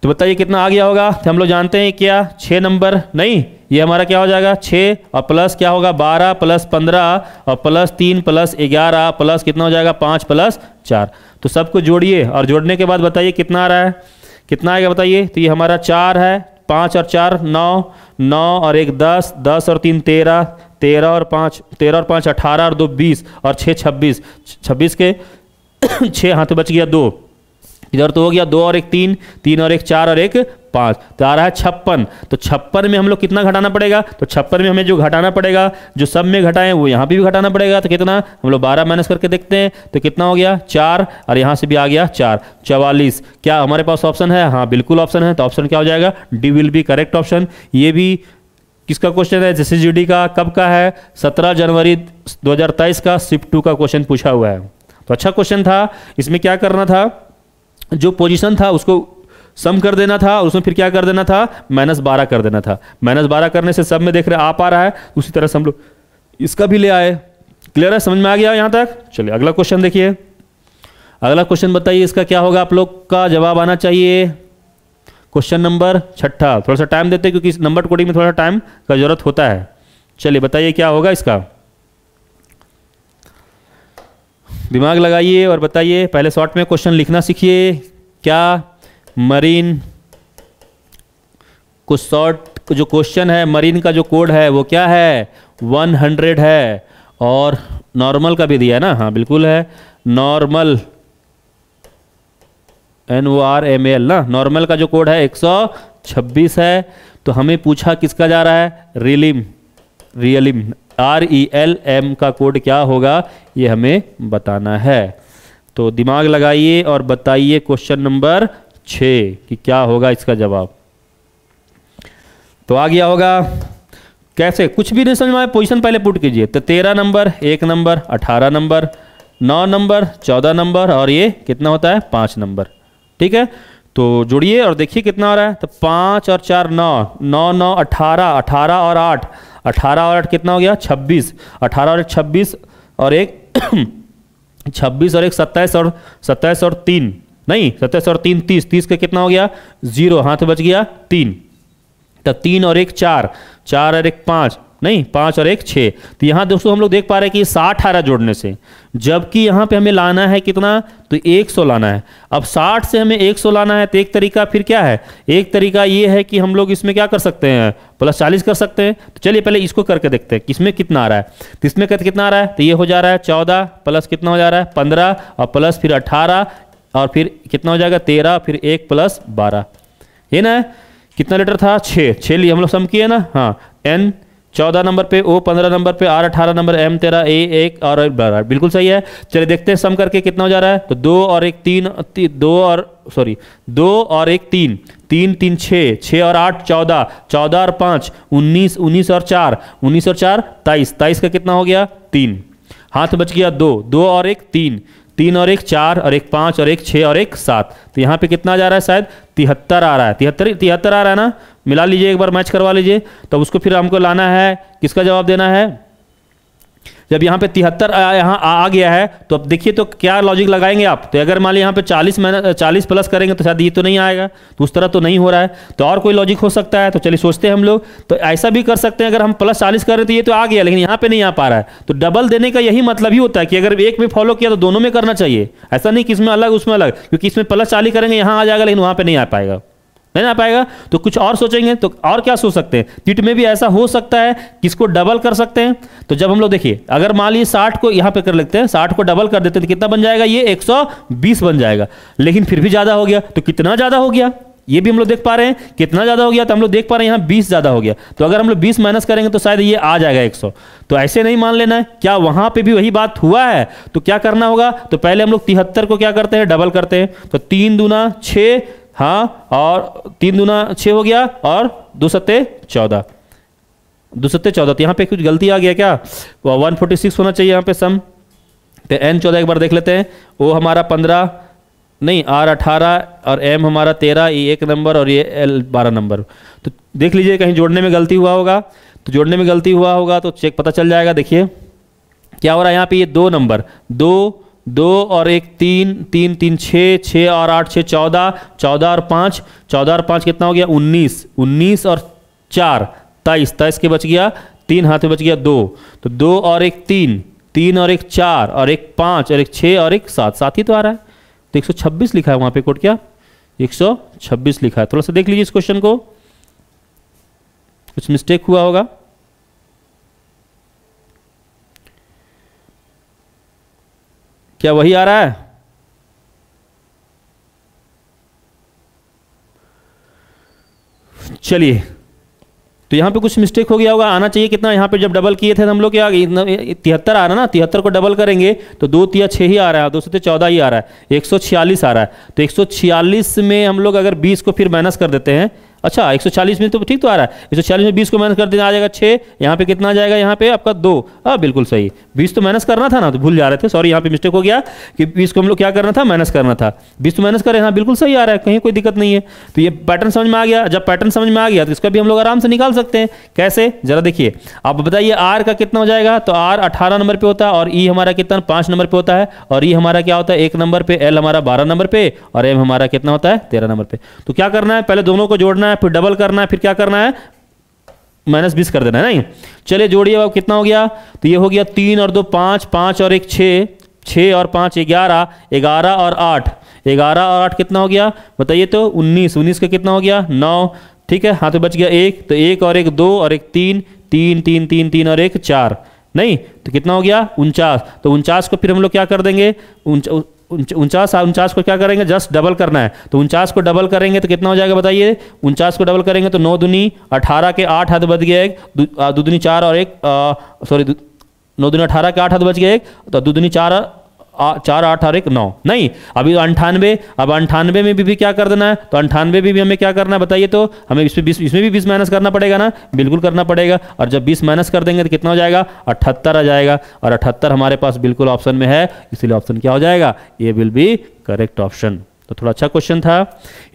तो बताइए कितना आ गया होगा। तो हम लोग जानते हैं क्या 6 नंबर नहीं, ये हमारा क्या हो जाएगा 6 और प्लस क्या होगा 12 प्लस 15 और प्लस 3 प्लस 11 प्लस कितना हो जाएगा 5 प्लस 4। तो सबको जोड़िए और जोड़ने के बाद बताइए कितना आ रहा है, कितना आएगा बताइए। तो ये हमारा 4 है, 5 और 4 9, 9 और 1 10, 10 और 3 13, 13 और 5 18 और 2 20 और 6 26, 26 के 6 हाथ बच गया 2, इधर तो हो गया 2 और 1 3, 3 और 1 4 और 1 5, तो आ रहा है 56। तो 56 में हम लोग कितना घटाना पड़ेगा, तो 56 में हमें जो घटाना पड़ेगा, जो सब में घटाएं वो यहाँ पे भी घटाना पड़ेगा। तो कितना हम लोग 12 माइनस करके देखते हैं, तो कितना हो गया 4 और यहाँ से भी आ गया 4, 44। क्या हमारे पास ऑप्शन है, हाँ बिल्कुल ऑप्शन है, तो ऑप्शन क्या हो जाएगा D will be correct option. ये भी किसका क्वेश्चन है, SSGD का, कब का है 17 जनवरी 2023 का शिफ्ट 2 का क्वेश्चन पूछा हुआ है। तो अच्छा क्वेश्चन था। इसमें क्या करना था, जो पोजीशन था उसको सम कर देना था, उसमें फिर क्या कर देना था -12 कर देना था। -12 करने से सब में देख रहे आप आ रहा है, उसी तरह से हम लोग इसका भी ले आए। क्लियर है, समझ में आ गया यहाँ तक। चलिए अगला क्वेश्चन देखिए, अगला क्वेश्चन बताइए इसका क्या होगा, आप लोग का जवाब आना चाहिए। क्वेश्चन नंबर 6, थोड़ा सा टाइम देते हैं क्योंकि नंबर कोडिंग में थोड़ा टाइम का जरूरत होता है। चलिए बताइए क्या होगा इसका, दिमाग लगाइए और बताइए। पहले शॉर्ट में क्वेश्चन लिखना सीखिए। क्या मरीन को शॉर्ट जो क्वेश्चन है, मरीन का जो कोड है वो क्या है 100 है, और नॉर्मल का भी दिया है ना, हाँ बिल्कुल है, नॉर्मल NORML ना, नॉर्मल का जो कोड है 126 है। तो हमें पूछा किसका जा रहा है, रियलिम, रियलिम RELM का कोड क्या होगा ये हमें बताना है। तो दिमाग लगाइए और बताइए क्वेश्चन नंबर 6 कि क्या होगा इसका जवाब। तो आ गया होगा कैसे, कुछ भी नहीं समझ में आया पोजीशन पहले पुट कीजिए। तो 13 number 1 number 18 number 9 number 14 number और ये कितना होता है 5 नंबर। ठीक है, तो जोड़िए और देखिए कितना आ रहा है। तो 5 और 4 9, 9 9 18, 18 और 8, 18 और 8 कितना हो गया 26, 18 और 1 26 और 1 26 और 1 27 और 27 और 3 नहीं 27 और 3 30, 30 का कितना हो गया 0, हाथ बच गया 3। तो 3 और 1 4, 4 और 1 5 नहीं 5 और 1 6। तो यहाँ दोस्तों हम लोग देख पा रहे हैं कि 60 आ रहा है जोड़ने से, जबकि यहाँ पे हमें लाना है कितना, तो 100 लाना है। अब 60 से हमें 100 लाना है, तो एक तरीका फिर क्या है, एक तरीका ये है कि हम लोग इसमें क्या कर सकते हैं +40 कर सकते हैं। तो चलिए पहले इसको करके देखते हैं किसमें कितना आ रहा है। तो इसमें कितना आ रहा है, तो ये हो जा रहा है 14 प्लस कितना हो जा रहा है 15 और प्लस फिर 18 और फिर कितना हो जाएगा 13, फिर 1 प्लस 12, ये ना कितना लीटर था 6 लिए हम लोग सम किए ना, हाँ N 14 नंबर पे, O 15 नंबर पे, R 18 नंबर, M 13, A 1 और 12, बिल्कुल सही है। चलिए देखते हैं सम करके कितना हो जा रहा है। तो 2 और 1 3, 2 और 1 3, 3 3 6, 6 और 8 14, 14 और 5 19, 19 और 4 23, 23 का कितना हो गया 3, हाथ में बच गया 2, 2 और 1 3, 3 और 1 4 और 1 5 और 1 6 और 1 7। तो यहाँ पे कितना जा रहा है, शायद 73 आ रहा है, 73 आ रहा है ना। मिला लीजिए, एक बार मैच करवा लीजिए। तब उसको फिर हमको लाना है, किसका जवाब देना है। जब यहाँ पे 73 यहाँ आ गया है तो अब देखिए तो क्या लॉजिक लगाएंगे आप। तो अगर मान लीजिए यहाँ पे 40 प्लस करेंगे तो शायद ये तो नहीं आएगा, तो उस तरह तो नहीं हो रहा है। तो और कोई लॉजिक हो सकता है, तो चलिए सोचते हैं हम लोग। तो ऐसा भी कर सकते हैं, अगर हम +40 कर रहे हैं तो ये तो आ गया, लेकिन यहाँ पे नहीं आ पा रहा है। तो डबल देने का यही मतलब ही होता है कि अगर एक में फॉलो किया तो दोनों में करना चाहिए। ऐसा नहीं कि इसमें अलग उसमें अलग, क्योंकि इसमें +40 करेंगे यहाँ आ जाएगा, लेकिन वहाँ पर नहीं आ पाएगा, नहीं आ पाएगा। तो कुछ और सोचेंगे, तो और क्या सोच सकते हैं। किट में भी ऐसा हो सकता है कि इसको डबल कर सकते हैं। तो जब हम लोग देखिए, अगर मान लीजिए 60 को यहाँ पे कर लेते हैं, 60 को डबल कर देते हैं तो कितना बन जाएगा, ये 120 बन जाएगा। लेकिन फिर भी ज़्यादा हो गया, तो कितना ज़्यादा हो गया ये भी हम लोग देख पा रहे हैं। कितना ज़्यादा हो गया, तो हम लोग देख पा रहे हैं यहाँ 20 ज़्यादा हो गया। तो अगर हम लोग 20 माइनस करेंगे तो शायद ये आ जाएगा 100। तो ऐसे नहीं मान लेना है, क्या वहाँ पे भी वही बात हुआ है। तो क्या करना होगा, तो पहले हम लोग 73 को क्या करते हैं, डबल करते हैं। तो 3 दूना 6, हाँ, और 3 दूना 6 हो गया, और 2 सत्ते 14, 2 सत्ते 14। तो यहाँ पे कुछ गलती आ गया क्या, 146 होना चाहिए यहाँ पे सम। तो n 14 एक बार देख लेते हैं। ओ हमारा 15 नहीं, r 18 और m हमारा 13, ये 1 नंबर और ये l 12 नंबर। तो देख लीजिए कहीं जोड़ने में गलती हुआ होगा। तो जोड़ने में गलती हुआ होगा तो चेक पता चल जाएगा। देखिए क्या हो रहा है यहाँ पे, ये 2 नंबर, 2 और 1 3, 3 3 6, 6 और 8 6 14, 14 और 5, 14 और 5 कितना हो गया, 19, 19 और 4 23, 23 के बच गया 3, हाथ में बच गया 2। तो 2 और 1 3, 3 और 1 4 और 1 5 और 1 6 और 1 7, 7 ही तो आ रहा है। तो 126 लिखा है वहाँ पे कोड, क्या 126 लिखा है। थोड़ा सा देख लीजिए इस क्वेश्चन को, कुछ मिस्टेक हुआ होगा। क्या वही आ रहा है, चलिए। तो यहाँ पे कुछ मिस्टेक हो गया होगा, आना चाहिए कितना यहाँ पे, जब डबल किए थे हम लोग क्या 73 आ रहा है ना। 73 को डबल करेंगे तो 2 3 6 ही आ रहा है, 2 से 14 ही आ रहा है, 146 आ रहा है। तो 146 में हम लोग अगर 20 को फिर माइनस कर देते हैं, अच्छा 140 में तो ठीक तो आ रहा है, 140 में 20 को माइनस कर देना आ जाएगा 6। यहाँ पे कितना आ जाएगा, यहाँ पे आपका 2, बिल्कुल सही। 20 तो माइनस करना था ना, तो भूल जा रहे थे, सॉरी यहाँ पे मिस्टेक हो गया कि 20 को हम लोग क्या करना था, माइनस करना था। 20 तो माइनस करें, हाँ बिल्कुल सही आ रहा है, कहीं कोई दिक्कत नहीं है। तो ये पैटर्न समझ में आ गया। जब पैटर्न समझ में आ गया तो इसका भी हम लोग आराम से निकाल सकते हैं। कैसे, जरा देखिए आप बताइए। आर का कितना हो जाएगा, तो आर 18 नंबर पे होता है, और ई हमारा कितना 5 नंबर पे होता है, और ई हमारा क्या होता है 1 नंबर पे, एल हमारा 12 नंबर पे, और एम हमारा कितना होता है 13 नंबर पे। तो क्या करना है, पहले दोनों को जोड़ना है, फिर डबल करना है, फिर क्या करना है -20 कर देना है। नहीं, चलिए जोड़िए। अब कितना हो गया, तो ये हो गया 3 और 2 5, 5 और 1 6, 6 और 5 11, 11 और 8, 11 और 8 कितना हो गया बताइए, तो 19, 19 का कितना हो गया 9। ठीक है, हाथ में बच गया 1, तो 1 और 1 2 और 1 3, 3 3 3 3 और 1 4, नहीं तो कितना हो गया 49। तो 49 को फिर हम लोग क्या कर देंगे, 49 को क्या करेंगे, जस्ट डबल करना है। तो 49 को डबल करेंगे तो कितना हो जाएगा बताइए, 49 को डबल करेंगे तो 9 दूनी 18 के 8 हाथ बच गया 1, 2 दूनी 4 और 1 सॉरी 9 दूनी 18 के 8 हाथ बच गया 1, तो 2 दूनी 4 4 8 और 1 9, नहीं अभी 98। अब 98 में भी क्या कर देना है, तो 98 में भी हमें क्या करना है बताइए, तो हमें इसमें भी 20 माइनस करना पड़ेगा ना, बिल्कुल करना पड़ेगा। और जब 20 माइनस कर देंगे तो कितना हो जाएगा 78 आ जाएगा, और 78 हमारे पास बिल्कुल ऑप्शन में है, इसलिए ऑप्शन क्या हो जाएगा, ये विल बी करेक्ट ऑप्शन। तो थोड़ा अच्छा क्वेश्चन था।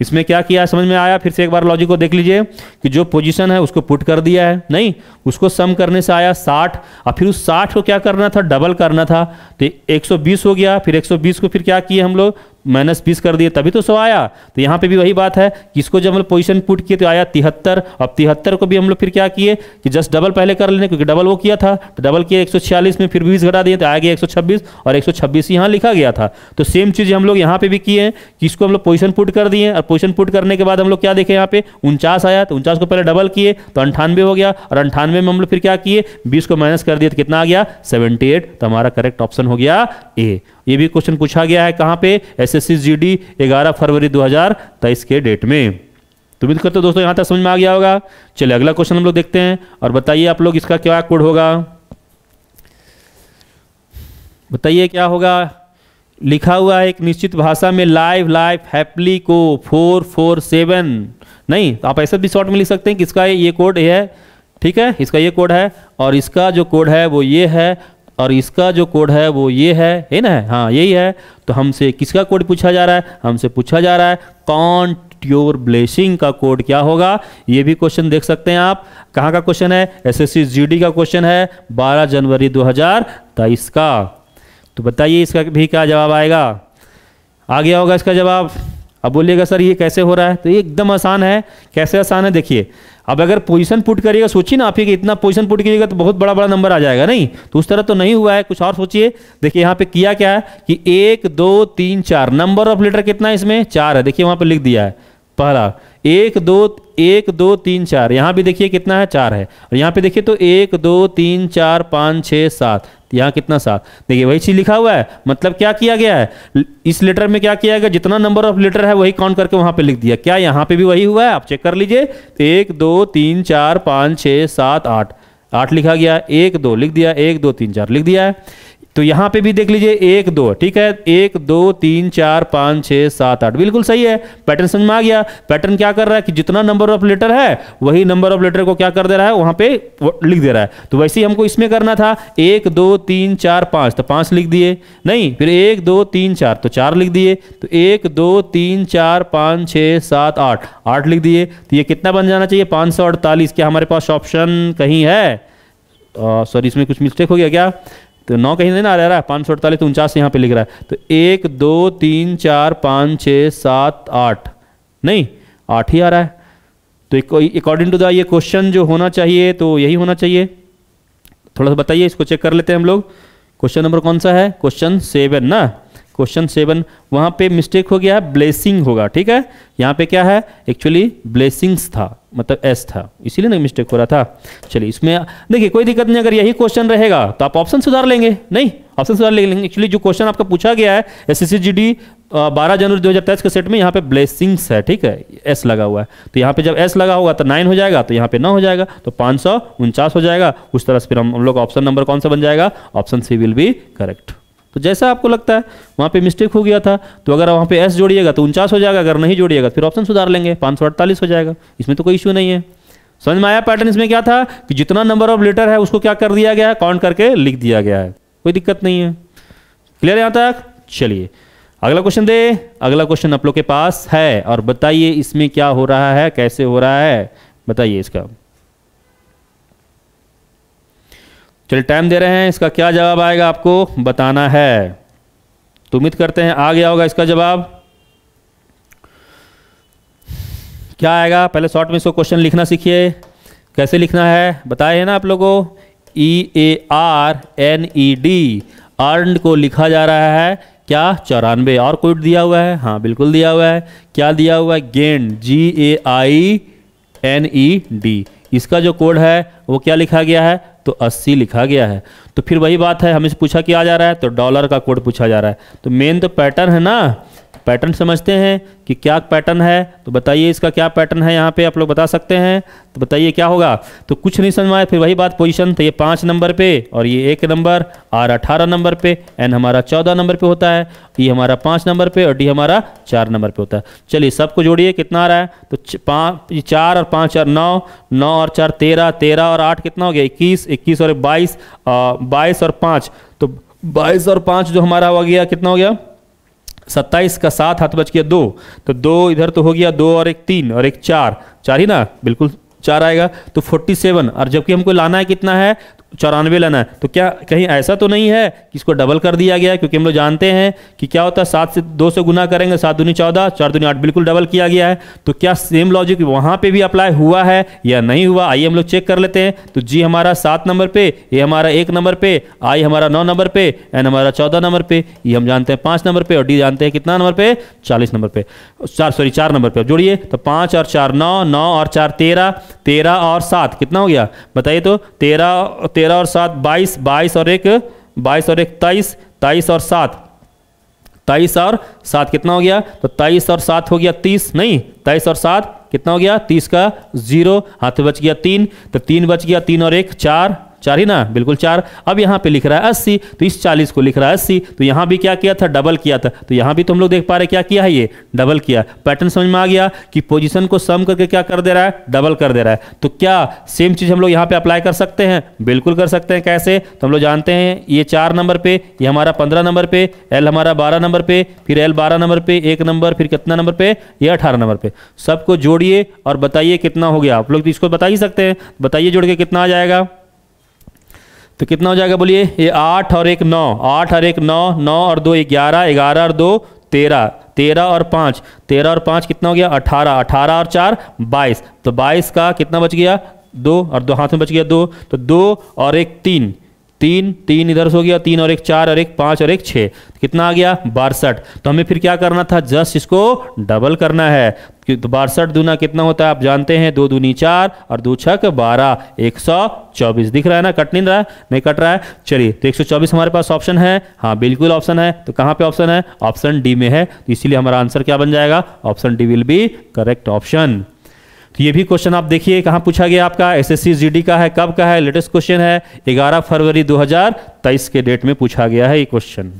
इसमें क्या किया समझ में आया, फिर से एक बार लॉजिक को देख लीजिए कि जो पोजीशन है उसको पुट कर दिया है, नहीं उसको सम करने से आया 60, और फिर उस 60 को क्या करना था, डबल करना था, तो 120 हो गया। फिर 120 को फिर क्या किए हम लोग, -20 कर दिए, तभी तो 100 आया। तो यहाँ पे भी वही बात है कि इसको जब हम लोग पोजीशन पुट किए तो आया 73। अब 73 को भी हम लोग फिर क्या किए कि जस्ट डबल पहले कर लेने, क्योंकि डबल वो किया था, तो डबल किया 146 में, फिर 20 घटा दिए तो आ गया 126, और 126 यहाँ लिखा गया था। तो सेम चीज़ हम लोग यहाँ पे भी किए हैं कि इसको हम लोग पोजीशन पुट कर दिए, और पोजीशन पुट करने के बाद हम लोग क्या देखे यहाँ पे 49 आया, तो 49 को पहले डबल किए तो 98 हो गया, और 98 में हम लोग फिर क्या किए 20 को माइनस कर दिए तो कितना आ गया 78। तो हमारा करेक्ट ऑप्शन हो गया ए। ये भी क्वेश्चन पूछा गया है कहाँ पे, एसएससी जीडी 11 फरवरी 2023 के डेट में। तो उम्मीद करते हो दोस्तों यहाँ तक समझ में आ गया होगा। चलिए अगला क्वेश्चन हम लोग देखते हैं, और बताइए आप लोग इसका क्या कोड होगा, बताइए क्या होगा। लिखा हुआ है एक निश्चित भाषा में लाइव हैप्पली को 447, नहीं तो आप ऐसा भी शॉर्ट में लिख सकते हैं कि इसका ये कोड है, ठीक है, इसका ये कोड है, और इसका जो कोड है वो ये है, और इसका जो कोड है वो ये है ना? हाँ यही है। तो हमसे किसका कोड पूछा जा रहा है? हमसे पूछा जा रहा है काउंट योर ब्लेसिंग का कोड क्या होगा। ये भी क्वेश्चन देख सकते हैं आप। कहाँ का क्वेश्चन है? एसएससी जीडी का क्वेश्चन है 12 जनवरी 2023 का। तो बताइए इसका भी क्या जवाब आएगा? आ गया होगा इसका जवाब। अब बोलिएगा सर ये कैसे हो रहा है? तो ये एकदम आसान है। कैसे आसान है देखिए, अब अगर पोजीशन पुट करिएगा, सोचिए ना आप ही कि इतना पोजीशन पुट कीजिएगा तो बहुत बड़ा बड़ा नंबर आ जाएगा, नहीं तो उस तरह तो नहीं हुआ है। कुछ और सोचिए। देखिए यहाँ पे किया क्या है कि 1 2 3 4 नंबर ऑफ लेटर कितना है इसमें? 4 है। देखिए वहाँ पे लिख दिया है पहला 1 2 3 4। यहाँ भी देखिए कितना है? 4 है। और यहाँ पे देखिए तो 1 2 3 4 5 6 7, यहाँ कितना? 7। देखिए वही चीज लिखा हुआ है। मतलब क्या किया गया है इस लेटर में? क्या किया गया? जितना नंबर ऑफ लेटर है वही काउंट करके वहां पे लिख दिया। क्या यहाँ पे भी वही हुआ है? आप चेक कर लीजिए। 1 2 3 4 5 6 7 8, 8 लिखा गया। 1 2 लिख दिया, 1 2 3 4 लिख दिया है। तो यहाँ पे भी देख लीजिए 1 2, ठीक है। 1 2 3 4 5 6 7 8 बिल्कुल सही है। पैटर्न समझ में आ गया। पैटर्न क्या कर रहा है कि जितना नंबर ऑफ लेटर है वही नंबर ऑफ लेटर को क्या कर दे रहा है? वहां पे लिख दे रहा है। तो वैसे ही हमको इसमें करना था 1 2 3 4 5, तो 5 लिख दिए। नहीं, फिर 1 2 3 4 तो 4 लिख दिए। तो 1 2 3 4 5 6 7 8, 8 लिख दिए। तो ये कितना बन जाना चाहिए? 548। क्या हमारे पास ऑप्शन कहीं है? सॉरी इसमें कुछ मिस्टेक हो गया क्या? तो 9 कहीं नहीं ना आ रहा है। 548 तो 49 यहाँ पे लिख रहा है। तो 1 2 3 4 5 6 7 8, नहीं 8 ही आ रहा है। तो अकॉर्डिंग टू द ये क्वेश्चन जो होना चाहिए तो यही होना चाहिए। थोड़ा सा बताइए, इसको चेक कर लेते हैं हम लोग। क्वेश्चन नंबर कौन सा है? क्वेश्चन 7 ना। क्वेश्चन 7 वहाँ पे मिस्टेक हो गया है, ब्लेसिंग होगा, ठीक है। यहाँ पे क्या है? एक्चुअली ब्लेसिंग्स था, मतलब एस था, इसीलिए ना मिस्टेक हो रहा था। चलिए इसमें देखिए कोई दिक्कत नहीं। अगर यही क्वेश्चन रहेगा तो आप ऑप्शन सुधार लेंगे। नहीं, ऑप्शन सुधार लेंगे। एक्चुअली जो क्वेश्चन आपका पूछा गया है एसएससी जीडी 12 जनवरी 2023 के सेट में, यहाँ पे ब्लेसिंग्स है, ठीक है, एस लगा हुआ है। तो यहाँ पे जब एस लगा होगा तो 9 हो जाएगा, तो यहाँ पे 9 हो जाएगा, तो 549 हो जाएगा। उस तरह से फिर हम लोग ऑप्शन नंबर कौन सा बन जाएगा? Option C will be correct. तो जैसा आपको लगता है वहाँ पे मिस्टेक हो गया था, तो अगर वहाँ पे एस जोड़िएगा तो 49 हो जाएगा, अगर नहीं जोड़िएगा फिर ऑप्शन सुधार लेंगे, 548 हो जाएगा। इसमें तो कोई इश्यू नहीं है। समझ में आया? पैटर्न इसमें क्या था कि जितना नंबर ऑफ लेटर है उसको क्या कर दिया गया है? काउंट करके लिख दिया गया है। कोई दिक्कत नहीं है। क्लियर यहाँ तक? चलिए अगला क्वेश्चन दे। अगला क्वेश्चन आप लोग के पास है और बताइए इसमें क्या हो रहा है, कैसे हो रहा है, बताइए इसका। चलिए टाइम दे रहे हैं, इसका क्या जवाब आएगा आपको बताना है। तो उम्मीद करते हैं आ गया होगा इसका जवाब। क्या आएगा? पहले शॉर्ट में इसको क्वेश्चन लिखना सीखिए। कैसे लिखना है बताए ना आप लोगों को। EARNED, अर्नड को लिखा जा रहा है क्या? 94। और कोई दिया हुआ है? हाँ बिल्कुल दिया हुआ है। क्या दिया हुआ है? Gained, GAINED। इसका जो कोड है वो क्या लिखा गया है? तो 80 लिखा गया है। तो फिर वही बात है, हमें से पूछा क्या जा रहा है? तो डॉलर का कोड पूछा जा रहा है। तो मेन तो पैटर्न है ना, पैटर्न समझते हैं कि क्या पैटर्न है। तो बताइए इसका क्या पैटर्न है, यहाँ पे आप लोग बता सकते हैं। तो बताइए क्या होगा। तो कुछ नहीं समझ में आया, फिर वही बात पोजीशन। तो ये 5 नंबर पे और ये 1 नंबर, R 18 नंबर पे, N हमारा 14 नंबर पे होता है, E हमारा 5 नंबर पे और D हमारा 4 नंबर पे होता है। चलिए सबको जोड़िए, कितना आ रहा है? तो 4 और 5 और 9, 9 और 4 13, 13 और 8 कितना हो गया? 21, 21 और 22, 22 और 5, तो 22 और 5 जो हमारा हो गया कितना हो गया? 27 का 7 हाथ बच गया 2, तो 2 इधर तो हो गया, 2 और 1 3 और 1 4, 4 ही ना, बिल्कुल 4 आएगा। तो 47, और जबकि हमको लाना है कितना है? 94 लाना है। तो क्या कहीं ऐसा तो नहीं है कि इसको डबल कर दिया गया है? क्योंकि हम लोग जानते हैं कि क्या होता है 7 से 2 से गुना करेंगे, 7 दूनी 14, 4 दूनी 8, बिल्कुल डबल किया गया है। तो क्या सेम लॉजिक वहां पे भी अप्लाई हुआ है या नहीं हुआ? आइए हम लोग चेक कर लेते हैं। तो जी हमारा 7 नंबर पे, ए हमारा 1 नंबर पे, आई हमारा 9 नंबर पे, एन हमारा 14 नंबर पे, ई हम जानते हैं 5 नंबर पे और डी जानते हैं कितना नंबर पे? 40 नंबर पे, 4 नंबर पे। जोड़िए तो 5 और 4 9, 9 और 4 13, 13 और 7 कितना हो गया बताइए? तो 13 और 7 22, 22 और 1 22 और 1 23, 23 और 7 23 और 7 कितना हो गया? तो 23 और 7 हो गया 30, नहीं 23 और 7 कितना हो गया? 30 का 0 हाथ में बच गया 3, तो 3 बच गया, 3 और 1 4, 4 ही ना, बिल्कुल 4। अब यहाँ पे लिख रहा है 80, तो इस 40 को लिख रहा है 80, तो यहाँ भी क्या किया था, डबल किया था। तो यहाँ भी तुम लोग देख पा रहे क्या किया है, ये डबल किया। पैटर्न समझ में आ गया कि पोजीशन को सम करके क्या कर दे रहा है, डबल कर दे रहा है। तो क्या सेम चीज हम लोग यहाँ पे अप्लाई कर सकते हैं, बिल्कुल कर सकते हैं। कैसे, तो हम लोग जानते हैं ये 4 नंबर पे, ये हमारा 15 नंबर पे, एल हमारा 12 नंबर पे, फिर एल 12 नंबर पे 1 नंबर, फिर कितना नंबर पे, ये 18 नंबर पे। सबको जोड़िए और बताइए कितना हो गया। आप लोग तो इसको बता ही सकते हैं, बताइए जोड़ के कितना आ जाएगा। तो कितना हो जाएगा बोलिए, ये 8 और 1 9, 8 और 1 9, 9 और 2 11, 11 और 2 13, 13 और 5, 13 और 5 कितना हो गया 18, 18 और 4 22। तो 22 का कितना बच गया, 2 और 2 हाथ में बच गया 2, तो 2 और 1 3, 3 3 इधर से हो गया, 3 और 1 4 और 1 5 और 1 6, कितना आ गया 62। तो हमें फिर क्या करना था, जस्ट इसको डबल करना है। तो 62 दूना कितना होता है आप जानते हैं, 2 दूनी 4 और 2 छक 12, 124। दिख रहा है ना, कट नहीं रहा है, नहीं कट रहा है। चलिए, तो 124 हमारे पास ऑप्शन है, हाँ बिल्कुल ऑप्शन है। तो कहाँ पे ऑप्शन है, ऑप्शन डी में है। तो इसीलिए हमारा आंसर क्या बन जाएगा, option D will be correct option. तो ये भी क्वेश्चन आप देखिए कहाँ पूछा गया आपका, एसएससी जीडी का है, कब का है, लेटेस्ट क्वेश्चन है, 11 फरवरी 2023 के डेट में पूछा गया है ये क्वेश्चन।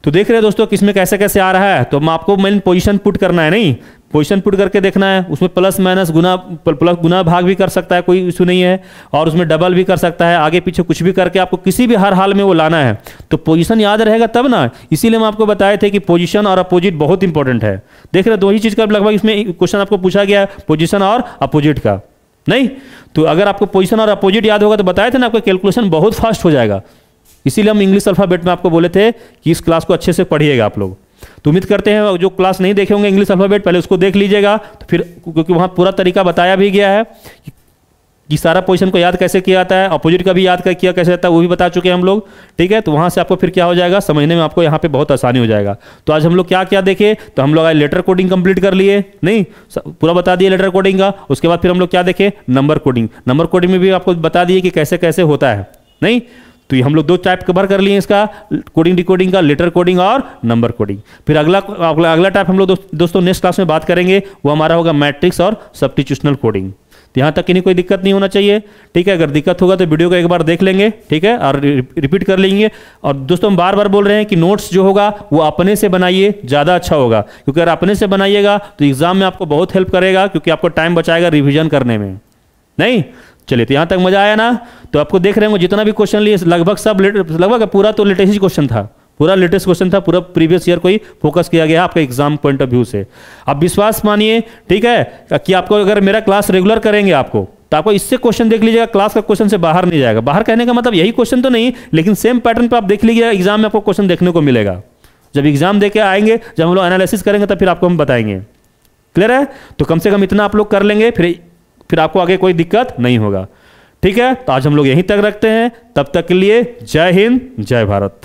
तो देख रहे हैं दोस्तों किसमें कैसे कैसे आ रहा है। तो हम आपको मेन पोजीशन पुट करना है, नहीं पोजीशन पुट करके देखना है। उसमें प्लस माइनस गुना, प्लस गुना भाग भी कर सकता है, कोई इशू नहीं है। और उसमें डबल भी कर सकता है, आगे पीछे कुछ भी करके आपको किसी भी हर हाल में वो लाना है। तो पोजीशन याद रहेगा तब ना, इसीलिए हम आपको बताए थे कि पोजीशन और अपोजिट बहुत इंपॉर्टेंट है। देख रहे हैं दो ही चीज़ का लगभग इसमें क्वेश्चन आपको पूछा गया है, पोजीशन और अपोजिट का। नहीं तो अगर आपको पोजीशन और अपोजिट याद होगा तो बताए थे ना, आपका कैलकुलेशन बहुत फास्ट हो जाएगा। इसीलिए हम इंग्लिश अल्फाबेट में आपको बोले थे कि इस क्लास को अच्छे से पढ़िएगा आप लोग। तो उम्मीद करते हैं जो क्लास नहीं देखे होंगे इंग्लिश अल्फाबेट, पहले उसको देख लीजिएगा। तो फिर क्योंकि वहाँ पूरा तरीका बताया भी गया है कि सारा पोजीशन को याद कैसे किया जाता है, अपोजिट का भी याद किया कैसे जाता है, वो भी बता चुके हैं हम लोग। ठीक है, तो वहाँ से आपको फिर क्या हो जाएगा, समझने में आपको यहाँ पे बहुत आसानी हो जाएगा। तो आज हम लोग क्या क्या देखे, तो हम लोग आज लेटर कोडिंग कंप्लीट कर लिए, नहीं पूरा बता दिए लेटर कोडिंग का। उसके बाद फिर हम लोग क्या देखे, नंबर कोडिंग। नंबर कोडिंग में भी आपको बता दिए कि कैसे कैसे होता है। नहीं तो ये हम लोग 2 टाइप कवर कर लिए इसका, कोडिंग डिकोडिंग का, लेटर कोडिंग और नंबर कोडिंग। फिर अगला टाइप हम लोग दोस्तों नेक्स्ट क्लास में बात करेंगे, वो हमारा होगा मैट्रिक्स और सब्स्टिट्यूशनल कोडिंग। तो यहाँ तक कि नहीं कोई दिक्कत नहीं होना चाहिए। ठीक है, अगर दिक्कत होगा तो वीडियो को एक बार देख लेंगे, ठीक है, और रिपीट कर लेंगे। और दोस्तों हम बार बार बोल रहे हैं कि नोट्स जो होगा वो अपने से बनाइए, ज़्यादा अच्छा होगा। क्योंकि अगर अपने से बनाइएगा तो एग्जाम में आपको बहुत हेल्प करेगा, क्योंकि आपको टाइम बचाएगा रिविजन करने में। नहीं चलिए, तो यहाँ तक मजा आया ना। तो आपको देख रहे होंगे जितना भी क्वेश्चन लिए लगभग पूरा तो लेटेस्ट ही क्वेश्चन था, पूरा लेटेस्ट क्वेश्चन था, पूरा प्रीवियस ईयर को ही फोकस किया गया आपका एग्जाम पॉइंट ऑफ व्यू से। आप विश्वास मानिए, ठीक है, कि आपको अगर मेरा क्लास रेगुलर करेंगे आपको, तो आपको इससे क्वेश्चन देख लीजिएगा, क्लास का क्वेश्चन से बाहर नहीं जाएगा। बाहर कहने का मतलब यही क्वेश्चन तो नहीं, लेकिन सेम पैटर्न पर आप देख लीजिएगा, एग्जाम में आपको क्वेश्चन देखने को मिलेगा। जब एग्जाम दे के आएंगे, जब हम लोग एनालिसिस करेंगे, तब फिर आपको हम बताएंगे। क्लियर है, तो कम से कम इतना आप लोग कर लेंगे, फिर आपको आगे कोई दिक्कत नहीं होगा। ठीक है, तो आज हम लोग यहीं तक रखते हैं, तब तक के लिए जय हिंद, जय भारत।